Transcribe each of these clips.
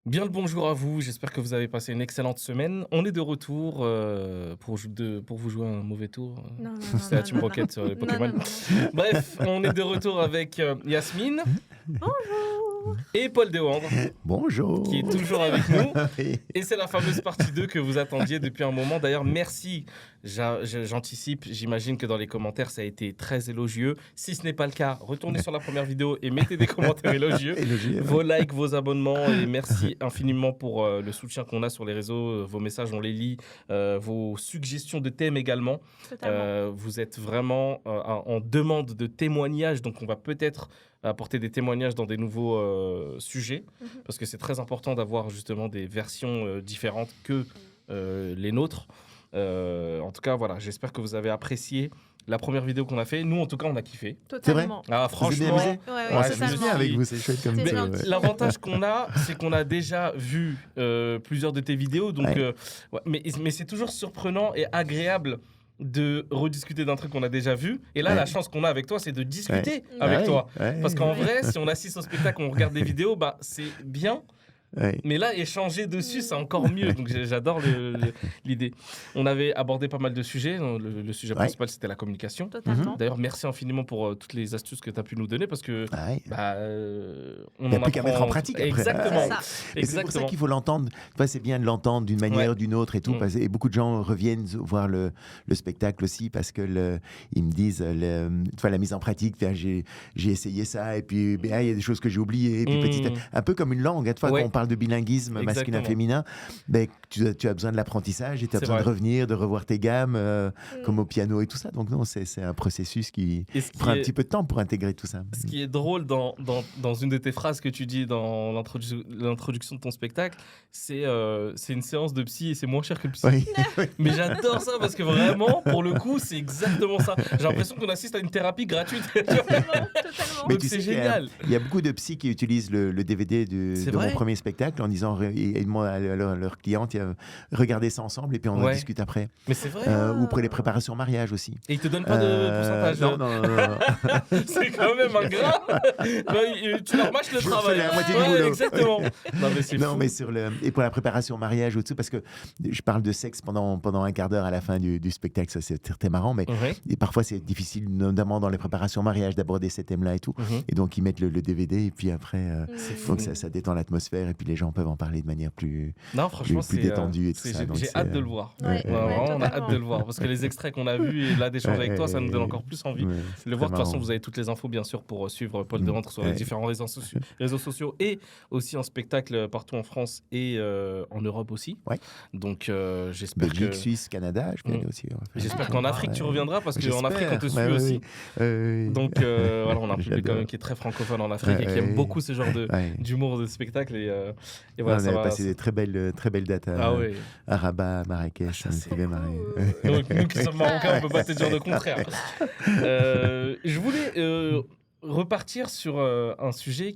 Bien le bonjour à vous, j'espère que vous avez passé une excellente semaine. On est de retour pour vous jouer un mauvais tour. Non, non, non, C'est la non, Team non, non. Rocket sur les Non, non, Pokémon. non, non. Bref, on est de retour avec Yasmine Bonjour. et Paul Dewandre, Bonjour. qui est toujours avec nous. Oui. Et c'est la fameuse partie 2 que vous attendiez depuis un moment. D'ailleurs, merci. J'anticipe, j'imagine que dans les commentaires, ça a été très élogieux. Si ce n'est pas le cas, retournez sur la première vidéo et mettez des commentaires élogieux. Élogieux, Vos likes, vos abonnements et merci infiniment pour le soutien qu'on a sur les réseaux. Vos messages, on les lit. Vos suggestions de thèmes également. Totalement. Vous êtes vraiment en demande de témoignages, donc on va peut-être apporter des témoignages dans des nouveaux sujets, parce que c'est très important d'avoir justement des versions différentes que les nôtres. En tout cas, voilà, j'espère que vous avez apprécié la première vidéo qu'on a fait. Nous, en tout cas, on a kiffé. Totalement. Ah, Vous êtes bien franchement, amusé. Ouais, Ouais, On je me s'amuse suis bien dit- avec vous, c'est chouette comme C'est ça. bien. Ouais. l'avantage qu'on a, c'est qu'on a déjà vu plusieurs de tes vidéos. Donc, Ouais. ouais, mais c'est toujours surprenant et agréable de rediscuter d'un truc qu'on a déjà vu. Et là, Ouais. la chance qu'on a avec toi, c'est de discuter Ouais. avec Ouais, toi. ouais, Parce qu'en Ouais. vrai, si on assiste au spectacle, on regarde des vidéos, bah, c'est bien. ouais. Mais là, échanger dessus, c'est encore mieux. Donc, j'adore l'idée. On avait abordé pas mal de sujets. Le sujet Ouais. principal, c'était la communication. Totalement. D'ailleurs, merci infiniment pour toutes les astuces que tu as pu nous donner parce que Ouais. bah, on Il n'y a en plus qu'à mettre en apprend- pratique après. Exactement. C'est ça. Et c'est pour ça Exactement. qu'il faut l'entendre. Enfin, c'est bien de l'entendre d'une manière ou d'une autre et tout. Mm. Et beaucoup de gens reviennent voir le spectacle aussi parce que ils me disent la mise en pratique. J'ai essayé ça et puis il y a des choses que j'ai oubliées. Et puis un peu comme une langue. Fois Ouais. quand on parle de bilinguisme Exactement. masculin-féminin, tu as besoin de l'apprentissage et tu as C'est besoin de vrai. revenir, de revoir tes gammes Mm. comme au piano et tout ça. Donc non, c'est un processus qui Et ce qui prend un est- petit peu de temps pour intégrer tout ça. Ce qui est drôle dans une de tes phrases que tu dis dans l'introduction de ton spectacle, c'est une séance de psy et c'est moins cher que le psy. Oui. Mais j'adore ça parce que vraiment, pour le coup, c'est exactement ça. J'ai l'impression qu'on assiste à une thérapie gratuite. Totalement. Totalement. Mais Donc tu c'est sais qu'il y a- génial. Il y a beaucoup de psys qui utilisent le DVD C'est de vrai. mon premier spectacle en disant ils demandent à leur cliente regardez ça ensemble et puis on en Ouais. discute après. Mais c'est vrai. Ou pour les préparations au mariage aussi. Et ils te donnent pas de pourcentage. Non, non, non, non. C'est quand même ingrat. Tu leur mâches le Je travail. fais la moitié du Ouais, boulot. exactement. Non, mais c'est Non, fou. mais et pour la préparation au mariage au-dessus, parce que je parle de sexe pendant un quart d'heure à la fin du spectacle, ça c'est très marrant, mais Ouais. et parfois c'est difficile, notamment dans les préparations au mariage, d'aborder ces thèmes-là et tout. Et donc ils mettent le DVD et puis après, C'est donc fou. ça détend l'atmosphère et puis les gens peuvent en parler de manière plus Non, franchement, plus c'est détendu et tout ça, donc J'ai c'est, hâte de le voir. Ouais, Ouais, Ouais, vraiment, on a hâte totalement. de le voir parce que les extraits qu'on a vus et là d'échanger avec toi, ça nous donne encore plus envie. Ouais, de le voir. De toute façon, marrant. vous avez toutes les infos, bien sûr, pour suivre Paul Dewandre sur les Ouais. différents réseaux sociaux et aussi en spectacle partout en France et en Europe aussi. Ouais. Donc, j'espère Belgique, que... Suisse, Canada, je peux aller aussi. on va faire- J'espère qu'en Afrique, tu reviendras parce qu'en Afrique, on te suit J'espère. Ouais, aussi. ouais. Donc, voilà, on a un public quand J'adore. même qui est très francophone en Afrique et qui aime Ouais. beaucoup ce genre Ouais. d'humour de spectacle. Et On voilà, ça avait va. passé des très belles dates Ah ouais. à Rabat, à Marrakech. ça, on c'est s'est bien marré. cool. Donc, nous qui sommes marocains, on peut pas te dire le contraire. Je voulais repartir sur un sujet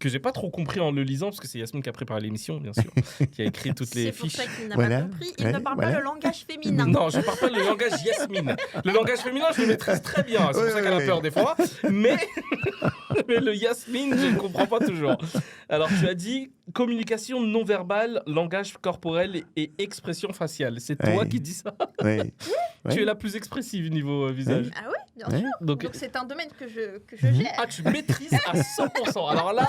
que j'ai pas trop compris en le lisant, parce que c'est Yasmine qui a préparé l'émission, bien sûr, qui a écrit toutes les C'est pour fiches. ça qu'il n'a Voilà. pas compris. Il Ouais, ne parle voilà. pas le langage féminin. Non, je parle pas le langage Yasmine. Le langage féminin, je le maîtrise très bien. C'est pour Ouais, ça qu'elle a ouais, peur ouais. des fois. Mais, mais le Yasmine, je ne comprends pas toujours. Alors, tu as dit communication non verbale, langage corporel et expression faciale. C'est toi Ouais. qui dis ça. Ouais. Tu Ouais. es la plus expressive niveau visage. Ah ouais, bien Ouais. sûr. Donc, Donc c'est un domaine que je gère. ah, tu maîtrises à 100%. Alors là,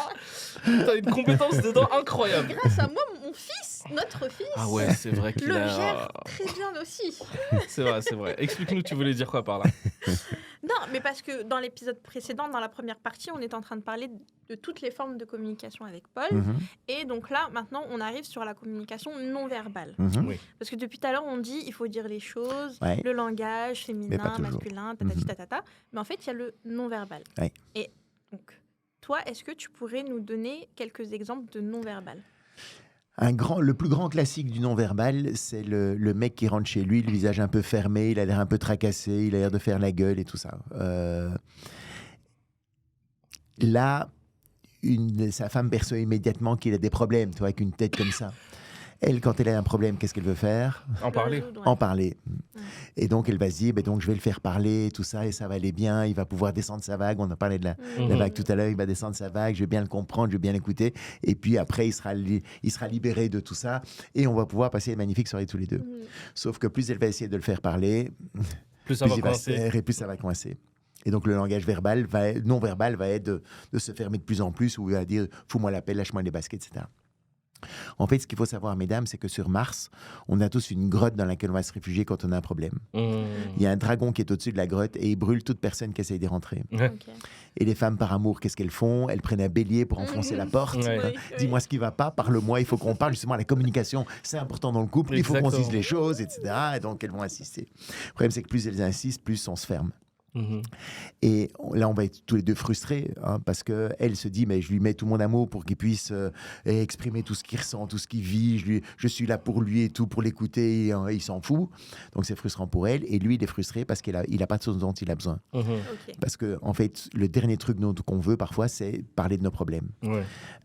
tu as une compétence dedans incroyable. Grâce à moi, mon fils, notre fils, Ah ouais, c'est vrai qu'il le a... gère très bien aussi. C'est vrai, c'est vrai. Explique-nous, tu voulais dire quoi par là? Non, mais parce que dans l'épisode précédent, dans la première partie, on est en train de parler de toutes les formes de communication avec Paul. Mhm. Et donc là, maintenant, on arrive sur la communication non verbale. Mhm. Oui. Parce que depuis tout à l'heure, on dit il faut dire les choses, Ouais. le langage Mais pas féminin, toujours. masculin, tatati Mhm. tatata. Mais en fait, il y a le non verbal. Ouais. Et donc, toi, est-ce que tu pourrais nous donner quelques exemples de non verbal? Le plus grand classique du non-verbal, c'est le mec qui rentre chez lui, le visage un peu fermé, il a l'air un peu tracassé, il a l'air de faire la gueule et tout ça. Là, sa femme perçoit immédiatement qu'il a des problèmes, tu vois, avec une tête comme ça. Elle, quand elle a un problème, qu'est-ce qu'elle veut faire? En parler. En parler. Et donc, elle va se dire, donc, je vais le faire parler, tout ça, et ça va aller bien. Il va pouvoir descendre sa vague. On a parlé de la vague tout à l'heure. Il va descendre sa vague. Je vais bien le comprendre, je vais bien l'écouter. Et puis après, il sera libéré de tout ça. Et on va pouvoir passer une magnifique soirée tous les deux. Sauf que plus elle va essayer de le faire parler, plus ça va il va se coincer. taire et plus ça va coincer. Et donc, le langage non verbal va être de se fermer de plus en plus, où il va dire « fous-moi la paix, lâche-moi les baskets », etc. En fait, ce qu'il faut savoir, mesdames, c'est que sur Mars, on a tous une grotte dans laquelle on va se réfugier quand on a un problème. Il y a un dragon qui est au-dessus de la grotte et il brûle toute personne qui essaye d'y rentrer. Et les femmes, par amour, qu'est-ce qu'elles font? Elles prennent un bélier pour enfoncer la porte. Dis-moi ce qui ne va pas, parle-moi, il faut qu'on parle. Justement, la communication, c'est important dans le couple. Il faut qu'on se dise les choses, etc. Et donc, elles vont insister. Le problème, c'est que plus elles insistent, plus on se ferme. Et là, on va être tous les deux frustrés, parce qu'elle se dit, mais je lui mets tout mon amour pour qu'il puisse exprimer tout ce qu'il ressent, tout ce qu'il vit. Je suis là pour lui et tout, pour l'écouter, et il s'en fout. Donc, c'est frustrant pour elle. Et lui, il est frustré parce qu'il n'a pas de choses dont il a besoin. Parce que, en fait, le dernier truc qu'on veut parfois, c'est parler de nos problèmes.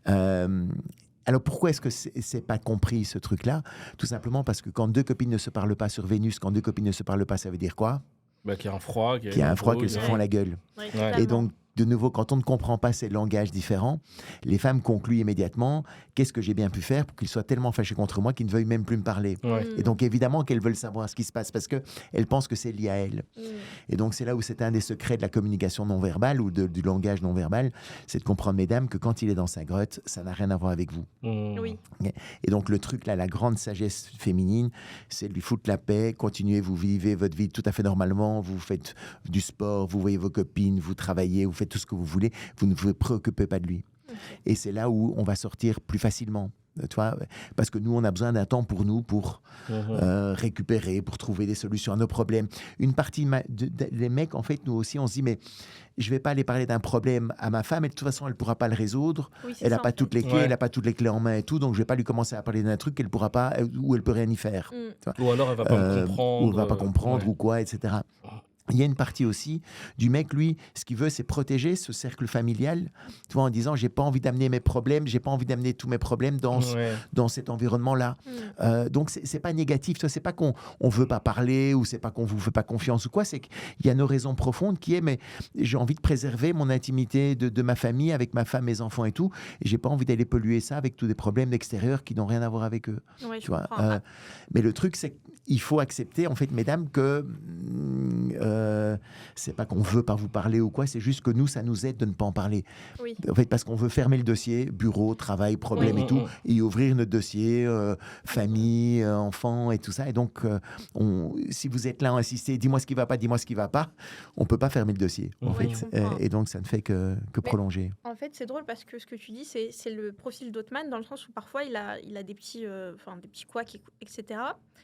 Alors, pourquoi est-ce que c'est pas compris, ce truc-là? Tout simplement parce que quand deux copines ne se parlent pas sur Vénus, quand deux copines ne se parlent pas, ça veut dire quoi? Qu'il y a un froid. Qu'il y a un froid, qu'elles se font la gueule. Et donc, de nouveau, quand on ne comprend pas ces langages différents, les femmes concluent immédiatement « Qu'est-ce que j'ai bien pu faire pour qu'ils soient tellement fâchés contre moi qu'ils ne veuillent même plus me parler ?» Et donc, évidemment qu'elles veulent savoir ce qui se passe parce qu'elles pensent que c'est lié à elles. Et donc, c'est là où c'est un des secrets de la communication non-verbale ou du langage non-verbal, c'est de comprendre, mesdames, que quand il est dans sa grotte, ça n'a rien à voir avec vous. Et donc, le truc, là, la grande sagesse féminine, c'est de lui foutre la paix, continuez, vous vivez votre vie tout à fait normalement, vous faites du sport, vous voyez vos copines, vous travaillez, vous faites tout ce que vous voulez, vous ne vous préoccupez pas de lui. Et c'est là où on va sortir plus facilement. Tu vois, parce que nous, on a besoin d'un temps pour nous, pour récupérer, pour trouver des solutions à nos problèmes. Une partie des mecs, en fait, nous aussi, on se dit, mais je ne vais pas aller parler d'un problème à ma femme, et de toute façon, elle ne pourra pas le résoudre. Elle n'a pas toutes les clés, elle n'a pas toutes les clés en main et tout, donc je ne vais pas lui commencer à parler d'un truc qu'elle pourra pas, où elle ne peut rien y faire. Ou alors, elle ne va pas me comprendre. Ou elle ne va pas comprendre, ou quoi, etc. Il y a une partie aussi du mec, lui, ce qu'il veut, c'est protéger ce cercle familial, tu vois, en disant, j'ai pas envie d'amener mes problèmes, j'ai pas envie d'amener tous mes problèmes dans cet environnement-là. Donc, c'est pas négatif, tu vois, c'est pas qu'on veut pas parler ou c'est pas qu'on vous fait pas confiance ou quoi, c'est qu'il y a nos raisons profondes qui est, mais j'ai envie de préserver mon intimité de ma famille, avec ma femme, mes enfants et tout, et j'ai pas envie d'aller polluer ça avec tous des problèmes extérieurs qui n'ont rien à voir avec eux. Tu vois. Mais le truc, c'est qu'il faut accepter, en fait, mesdames, que c'est pas qu'on veut pas vous parler ou quoi, c'est juste que nous, ça nous aide de ne pas en parler. En fait, parce qu'on veut fermer le dossier, bureau, travail, problème et tout, et ouvrir notre dossier, famille, enfants et tout ça. Et donc, si vous êtes là à insister, dis-moi ce qui va pas, on peut pas fermer le dossier, en fait. Et donc, ça ne fait que prolonger. En fait, c'est drôle parce que ce que tu dis, c'est le profil d'Ottman, dans le sens où parfois, il a des petits couacs, etc.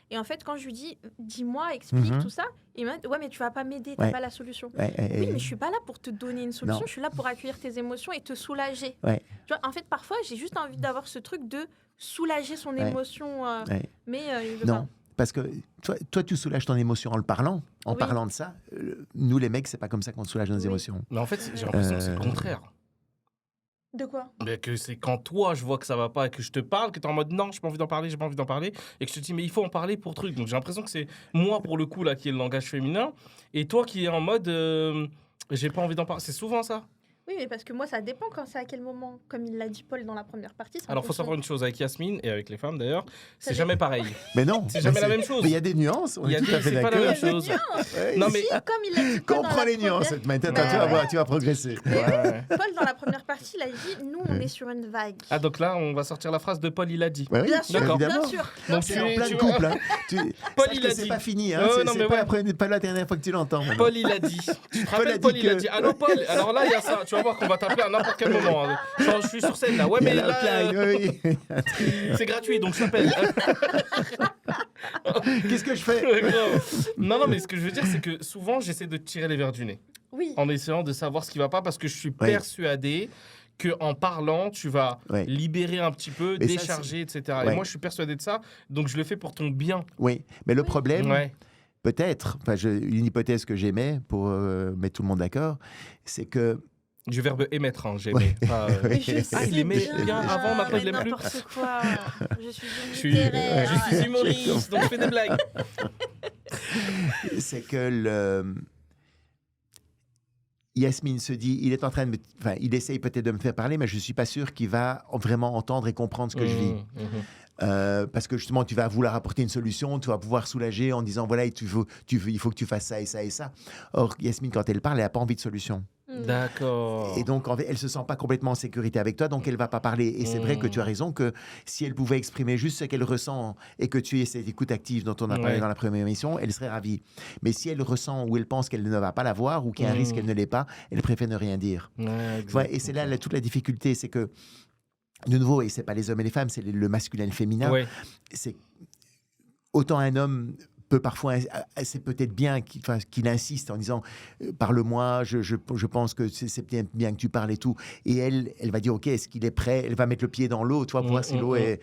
Et en fait, quand je lui dis, dis-moi, explique tout ça, il m'a dit, ouais, mais tu vas pas m'aider, t'as pas la solution. Oui, mais je suis pas là pour te donner une solution, je suis là pour accueillir tes émotions et te soulager. Tu vois, en fait, parfois, j'ai juste envie d'avoir ce truc de soulager son émotion, mais il veut pas. Parce que toi, tu soulages ton émotion en le parlant, parlant de ça. Nous, les mecs, c'est pas comme ça qu'on soulage nos émotions. Mais en fait, j'ai l'impression que c'est le contraire. De quoi? Mais que c'est quand toi, je vois que ça va pas et que je te parle, que tu es en mode non, j'ai pas envie d'en parler, et que je te dis mais il faut en parler pour truc. Donc j'ai l'impression que c'est moi pour le coup là qui est le langage féminin et toi qui est en mode j'ai pas envie d'en parler. C'est souvent ça. Oui, mais parce que moi, ça dépend quand c'est à quel moment. Comme il l'a dit Paul dans la première partie. Alors, il faut savoir une chose avec Yasmine et avec les femmes d'ailleurs, c'est jamais pareil. Mais non, c'est jamais la même chose. Mais il y a des nuances. On est tout à fait d'accord. C'est pas la même chose. Non, mais comme il l'a dit. Comprends les nuances. Maintenant, tu vas progresser. Paul, dans la première partie, il a dit nous, on est sur une vague. Ah, donc là, on va sortir la phrase de Paul, il a dit. Oui, bien sûr, bien sûr. Donc, c'est en plein couple. Paul, il a dit. C'est pas fini. C'est pas la dernière fois que tu l'entends. Paul, il a dit. Tu te rappelles, Paul, il a dit. Allô, Paul. Alors là, il y a ça. Tu vas voir qu'on va t'appeler à n'importe quel moment. Genre, je suis sur scène là. Ouais, mais là, c'est gratuit, donc je t'appelle. Qu'est-ce que je fais? Non, mais ce que je veux dire, c'est que souvent, j'essaie de tirer les verres du nez. Oui. En essayant de savoir ce qui va pas, parce que je suis persuadé qu'en parlant, tu vas libérer un petit peu, décharger, etc. Et moi, je suis persuadé de ça, donc je le fais pour ton bien. Oui, mais le problème... Peut-être, une hypothèse que j'émets pour mettre tout le monde d'accord, c'est que Du verbe émettre, hein, j'ai Ouais. aimé. Pas, Mais je sais il aimait bien avant, maintenant, mais il l'aime plus. n'importe quoi. Je suis Je suis, littéraire. je suis humoriste, donc je fais des blagues. C'est que Yasmine se dit, il est en train de il essaye peut-être de me faire parler, mais je ne suis pas sûr qu'il va vraiment entendre et comprendre ce que je vis. Parce que justement, tu vas vouloir apporter une solution, tu vas pouvoir soulager en disant, voilà, il faut que tu fasses ça et ça et ça. Or, Yasmine, quand elle parle, elle n'a pas envie de solution. D'accord. Et donc, en fait, elle ne se sent pas complètement en sécurité avec toi, donc elle ne va pas parler. Et c'est vrai que tu as raison que si elle pouvait exprimer juste ce qu'elle ressent et que tu aies cette écoute active dont on a parlé dans la première émission, elle serait ravie. Mais si elle ressent ou elle pense qu'elle ne va pas l'avoir ou qu'il y a un risque qu'elle ne l'ait pas, elle préfère ne rien dire. Et c'est là toute la difficulté, c'est que, de nouveau, et ce n'est pas les hommes et les femmes, c'est le masculin et le féminin, c'est autant un homme peut parfois, c'est peut-être bien qu'il insiste en disant parle-moi, je pense que c'est bien que tu parles et tout. Et elle va dire ok, est-ce qu'il est prêt? Elle va mettre le pied dans l'eau, tu vois, pour voir si l'eau est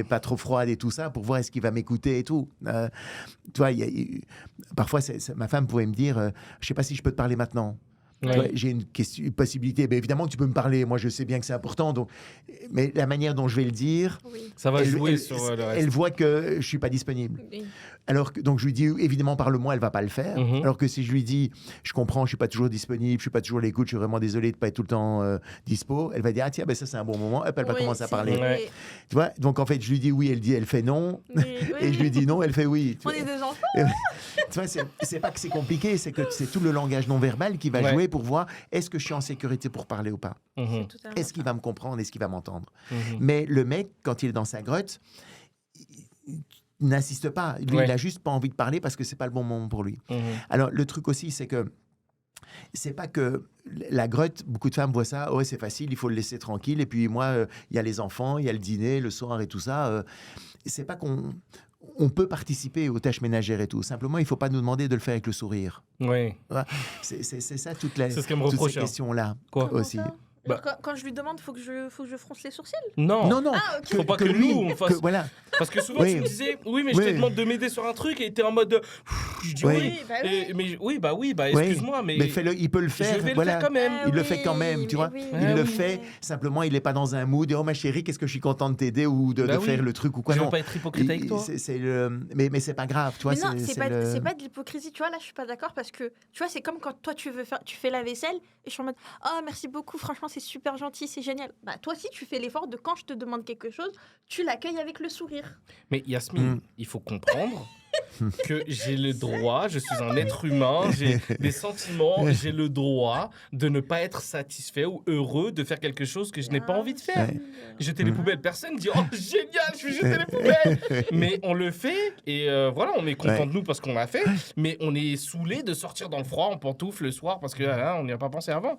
pas trop froide et tout ça, pour voir est-ce qu'il va m'écouter et tout. Tu vois, parfois, ma femme pouvait me dire je sais pas si je peux te parler maintenant. J'ai une possibilité. Mais évidemment, tu peux me parler. Moi, je sais bien que c'est important. Donc, mais la manière dont je vais le dire, ça va jouer sur le reste. Elle voit que je suis pas disponible. Alors que, donc je lui dis évidemment parle-moi, elle va pas le faire. Alors que si je lui dis je comprends, je suis pas toujours disponible, je suis pas toujours à l'écoute, je suis vraiment désolé de pas être tout le temps dispo, elle va dire ah tiens ça c'est un bon moment. Hop, elle va commencer à parler. Tu vois, donc en fait je lui dis oui, elle fait non, et je lui dis non, elle fait oui. On est des enfants. Tu vois, c'est pas que c'est compliqué, c'est que c'est tout le langage non verbal qui va jouer pour voir est-ce que je suis en sécurité pour parler ou pas. Est-ce qu'il va me comprendre, est-ce qu'il va m'entendre. Mais le mec, quand il est dans sa grotte, il n'insiste pas. Lui, il a juste pas envie de parler parce que c'est pas le bon moment pour lui. Alors, le truc aussi, c'est que c'est pas que la grotte, beaucoup de femmes voient ça, ouais, c'est facile, il faut le laisser tranquille. Et puis moi, il y a les enfants, il y a le dîner, le soir et tout ça. C'est pas on peut participer aux tâches ménagères et tout. Simplement, il ne faut pas nous demander de le faire avec le sourire. Oui. C'est ça toutes ces questions-là. Quoi aussi. Quand je lui demande, faut que je fronce les sourcils? Non. Ah, okay. Faut pas que nous on fasse. Voilà. Parce que souvent tu me disais oui mais je te demande de m'aider sur un truc et t'es en mode je dis excuse-moi mais fais-le, il peut le faire. Je vais le faire quand même. Il le fait quand même, tu vois. Il le fait. Simplement, il est pas dans un mood. Oh ma chérie, qu'est-ce que je suis content de t'aider ou de faire le truc ou quoi. Je veux pas être hypocrite avec toi. Mais c'est pas grave, tu vois. Mais non, c'est pas de l'hypocrisie, tu vois. Là, je suis pas d'accord parce que tu vois, c'est comme quand toi tu fais la vaisselle et je suis en mode oh merci beaucoup, franchement c'est super gentil, c'est génial. Bah toi aussi tu fais l'effort de quand je te demande quelque chose, tu l'accueilles avec le sourire. Mais Yasmine, il faut comprendre que j'ai le droit, je suis un être humain, j'ai des sentiments, j'ai le droit de ne pas être satisfait ou heureux de faire quelque chose que je n'ai pas envie de faire. Jeter les poubelles, personne dit oh génial, je vais jeter les poubelles. Mais on le fait et voilà, on est content de nous parce qu'on l'a fait, mais on est saoulé de sortir dans le froid en pantoufles le soir parce que on n'y a pas pensé avant.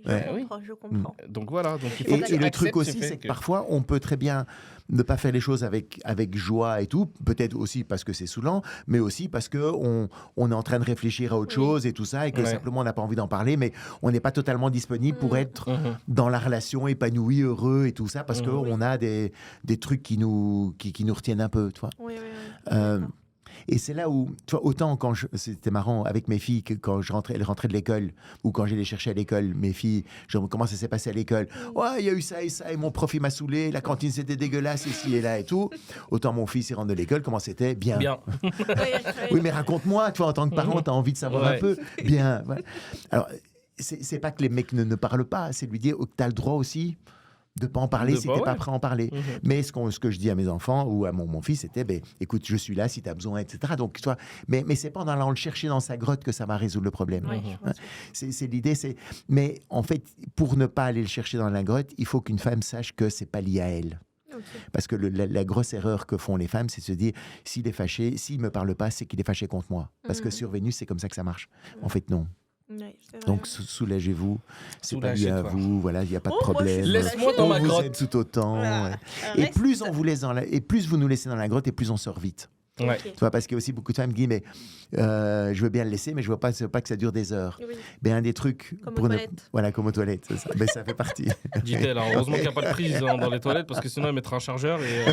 Je comprends. Donc voilà. Donc il faut et le truc aussi, c'est que parfois, on peut très bien ne pas faire les choses avec joie et tout, peut-être aussi parce que c'est saoulant, mais aussi parce qu'on est en train de réfléchir à autre chose et tout ça, et que simplement on n'a pas envie d'en parler, mais on n'est pas totalement disponible pour être dans la relation épanoui, heureux et tout ça, parce qu'on a des trucs qui nous retiennent un peu, tu vois. Et c'est là où, tu vois, autant c'était marrant avec mes filles, que quand elles rentraient de l'école, ou quand je les cherchais à l'école, mes filles, comment ça s'est passé à l'école? Ouais, il y a eu ça et ça, et mon prof il m'a saoulé, la cantine c'était dégueulasse, ici et là et tout. Autant mon fils il rentre de l'école, comment c'était? Bien. Oui, mais raconte-moi, toi en tant que parent, t'as envie de savoir un peu? Bien. Voilà. Alors, c'est pas que les mecs ne parlent pas, c'est de lui dire que t'as le droit aussi de pas en parler si t'es pas prêt à en parler. Mais ce que je dis à mes enfants ou à mon fils, c'était écoute, je suis là si tu as besoin, etc. Donc, toi, mais c'est pas en allant le chercher dans sa grotte que ça va résoudre le problème. C'est l'idée. Mais en fait, pour ne pas aller le chercher dans la grotte, il faut qu'une femme sache que c'est pas lié à elle. Parce que la grosse erreur que font les femmes, c'est de se dire s'il est fâché, s'il me parle pas, c'est qu'il est fâché contre moi. Parce que sur Vénus, c'est comme ça que ça marche. En fait, non. Donc soulagez-vous, c'est pas lié à vous, voilà, il n'y a pas de problème. Laisse-moi dans ma grotte. Vous êtes tout autant. Voilà. Et plus on vous laisse et plus vous nous laissez dans la grotte, et plus on sort vite. Tu vois, parce qu'il y a aussi beaucoup de femmes qui disent mais je veux bien le laisser, mais je veux pas que ça dure des heures. Ben un des trucs comme aux toilettes, c'est ça. Ben ça fait partie. Dit-elle. Heureusement qu'il n'y a pas de prise dans les toilettes parce que sinon elle mettra un chargeur et.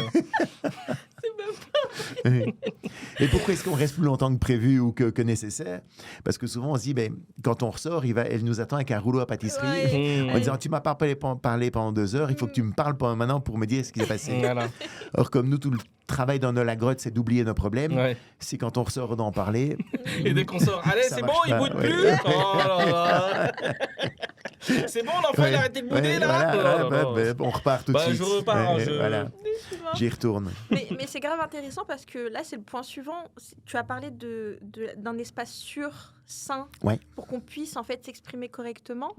Et pourquoi est-ce qu'on reste plus longtemps que prévu ou que nécessaire? Parce que souvent, on se dit, quand on ressort, elle nous attend avec un rouleau à pâtisserie en disant, tu m'as pas parlé pendant 2 heures, il faut que tu me parles maintenant pour me dire ce qui s'est passé. Voilà. Or, comme nous, tout le travail dans la grotte, c'est d'oublier nos problèmes. C'est quand on ressort d'en parler. Et dès qu'on sort, allez, c'est bon, il boude plus. Oh là là. C'est bon, l'enfant, il a arrêté de bouder, là. Voilà, on repart tout de suite. Je repars. Voilà. J'y retourne. Mais c'est grave intéressant parce que là, c'est le point suivant. Tu as parlé d'un espace sûr, sain, pour qu'on puisse en fait s'exprimer correctement.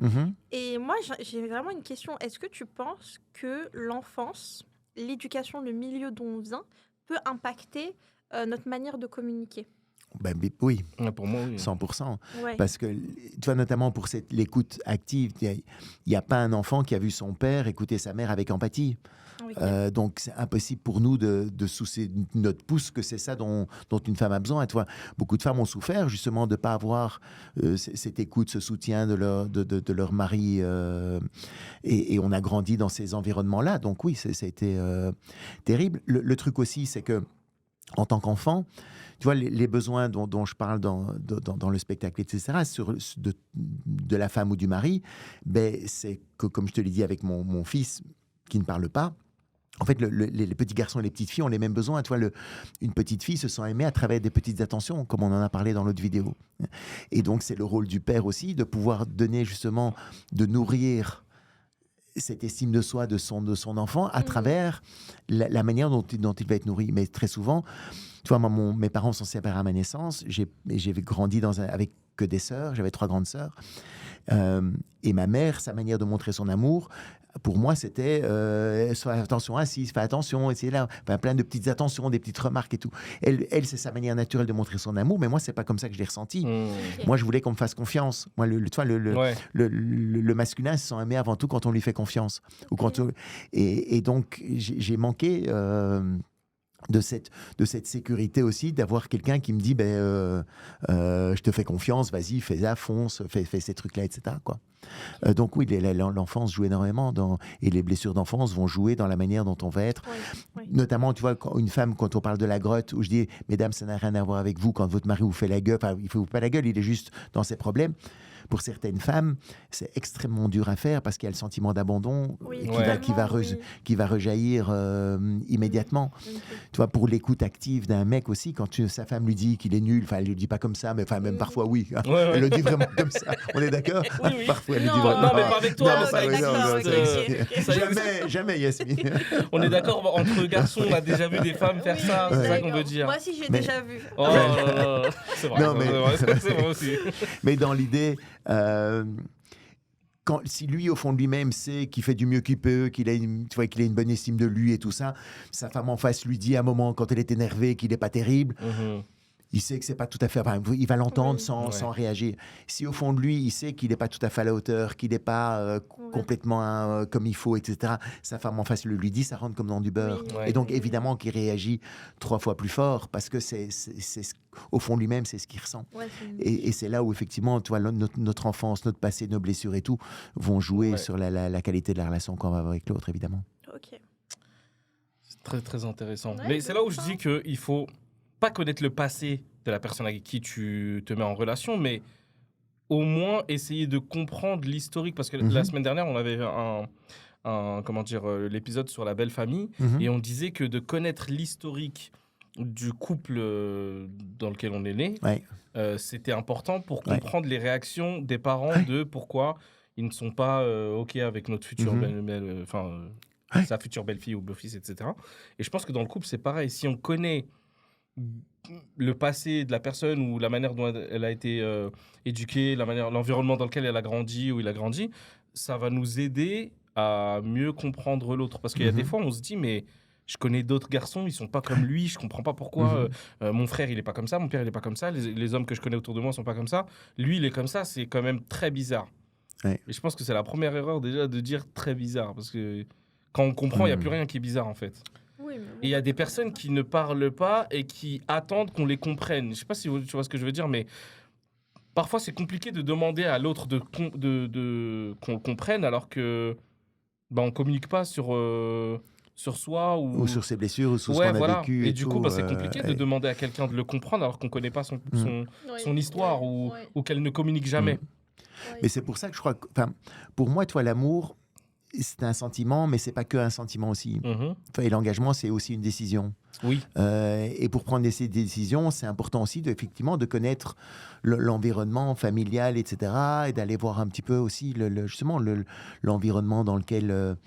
Et moi, j'ai vraiment une question. Est-ce que tu penses que l'enfance, l'éducation, le milieu dont on vient, peut impacter notre manière de communiquer? Oui, pour moi, oui. 100%. Parce que, tu vois, notamment pour l'écoute active, il n'y a pas un enfant qui a vu son père écouter sa mère avec empathie. Donc, c'est impossible pour nous de soucier notre pouce que c'est ça dont une femme a besoin. Et, tu vois, beaucoup de femmes ont souffert justement de ne pas avoir cette écoute, ce soutien de leur mari. Et on a grandi dans ces environnements-là. Donc oui, ça a été terrible. Le truc aussi, c'est que en tant qu'enfant, tu vois, les besoins dont je parle dans le spectacle, etc., de la femme ou du mari, c'est que, comme je te l'ai dit avec mon fils qui ne parle pas, en fait, les petits garçons et les petites filles ont les mêmes besoins. Tu vois, une petite fille se sent aimée à travers des petites attentions, comme on en a parlé dans l'autre vidéo. Et donc, c'est le rôle du père aussi, de pouvoir donner justement, de nourrir cette estime de soi de son enfant à travers la manière dont il va être nourri. Mais très souvent, tu vois, mes parents sont séparés à ma naissance. J'ai grandi avec que des sœurs. J'avais 3 grandes sœurs. Et ma mère, sa manière de montrer son amour, pour moi, c'était fais attention assise, fais attention, et là, plein de petites attentions, des petites remarques et tout. Elle, c'est sa manière naturelle de montrer son amour, mais moi, c'est pas comme ça que je l'ai ressenti. Moi, je voulais qu'on me fasse confiance. Moi, le masculin se sent aimé avant tout quand on lui fait confiance. Ou et donc, j'ai manqué de cette sécurité aussi, d'avoir quelqu'un qui me dit je te fais confiance, vas-y, fais-la, fonce, fais ces trucs-là, etc. quoi. Donc oui, l'enfance joue énormément et les blessures d'enfance vont jouer dans la manière dont on va être. Notamment, tu vois, une femme, quand on parle de la grotte, où je dis, mesdames, ça n'a rien à voir avec vous, quand votre mari vous fait la gueule, il ne fait pas la gueule, il est juste dans ses problèmes. Pour certaines femmes, c'est extrêmement dur à faire parce qu'il y a le sentiment d'abandon qui va rejaillir immédiatement. Tu vois, pour l'écoute active d'un mec aussi, quand sa femme lui dit qu'il est nul, enfin, elle ne le dit pas comme ça, mais même parfois, oui. Elle le dit vraiment comme ça. On est d'accord? Parfois, elle le dit vraiment. Non, mais pas avec toi. Jamais, Yasmine. On est d'accord, entre garçons, on a déjà vu des femmes faire ça, c'est ça qu'on veut dire. Moi aussi, j'ai déjà vu. C'est vrai, c'est vrai aussi. Mais dans l'idée... si lui, au fond de lui-même, sait qu'il fait du mieux qu'il peut, qu'il a une bonne estime de lui et tout ça, sa femme en face lui dit à un moment, quand elle est énervée, qu'il n'est pas terrible, il sait que c'est pas tout à fait... Enfin, il va l'entendre sans réagir. Si au fond de lui, il sait qu'il n'est pas tout à fait à la hauteur, qu'il n'est pas complètement comme il faut, etc., sa femme en face lui dit, ça rentre comme dans du beurre. Et donc, évidemment, qu'il réagit 3 fois plus fort, parce que au fond de lui-même, c'est ce qu'il ressent. Et c'est là où, effectivement, tu vois, notre enfance, notre passé, nos blessures et tout, vont jouer sur la qualité de la relation qu'on va avoir avec l'autre, évidemment. Ok. C'est très, très intéressant. Mais c'est là où je dis qu'il faut pas connaître le passé de la personne avec qui tu te mets en relation, mais au moins essayer de comprendre l'historique. Parce que la semaine dernière, on avait l'épisode sur la belle famille, et on disait que de connaître l'historique du couple dans lequel on est né, c'était important pour comprendre les réactions des parents de pourquoi ils ne sont pas OK avec notre future sa future belle-fille ou beau-fils, etc. Et je pense que dans le couple, c'est pareil. Si on connaît le passé de la personne ou la manière dont elle a été éduquée, l'environnement dans lequel elle a grandi ou il a grandi, ça va nous aider à mieux comprendre l'autre. Parce qu'il y a des fois, on se dit, mais je connais d'autres garçons, ils sont pas comme lui, je comprends pas pourquoi. Mon frère, il est pas comme ça, mon père, il est pas comme ça, les hommes que je connais autour de moi sont pas comme ça. Lui, il est comme ça, c'est quand même très bizarre. Et je pense que c'est la première erreur déjà de dire très bizarre, parce que quand on comprend, il n'y a plus rien qui est bizarre en fait. Et il y a des personnes qui ne parlent pas et qui attendent qu'on les comprenne. Je ne sais pas si tu vois ce que je veux dire, mais parfois c'est compliqué de demander à l'autre qu'on le comprenne alors que on ne communique pas sur sur soi ou sur ses blessures ou sur ce ouais, qu'on a voilà. vécu Et et du coup, tout. bah, c'est compliqué de demander à quelqu'un de le comprendre alors qu'on connaît pas son histoire ou qu'elle ne communique jamais. Mais c'est pour ça que je crois que, enfin, pour moi, toi, l'amour, c'est un sentiment, mais c'est pas que un sentiment aussi. Mhm. Enfin, et l'engagement, c'est aussi une décision. Oui, Et pour prendre ces décisions, c'est important aussi effectivement de connaître l'environnement familial, etc. Et d'aller voir un petit peu aussi justement l'environnement dans lequel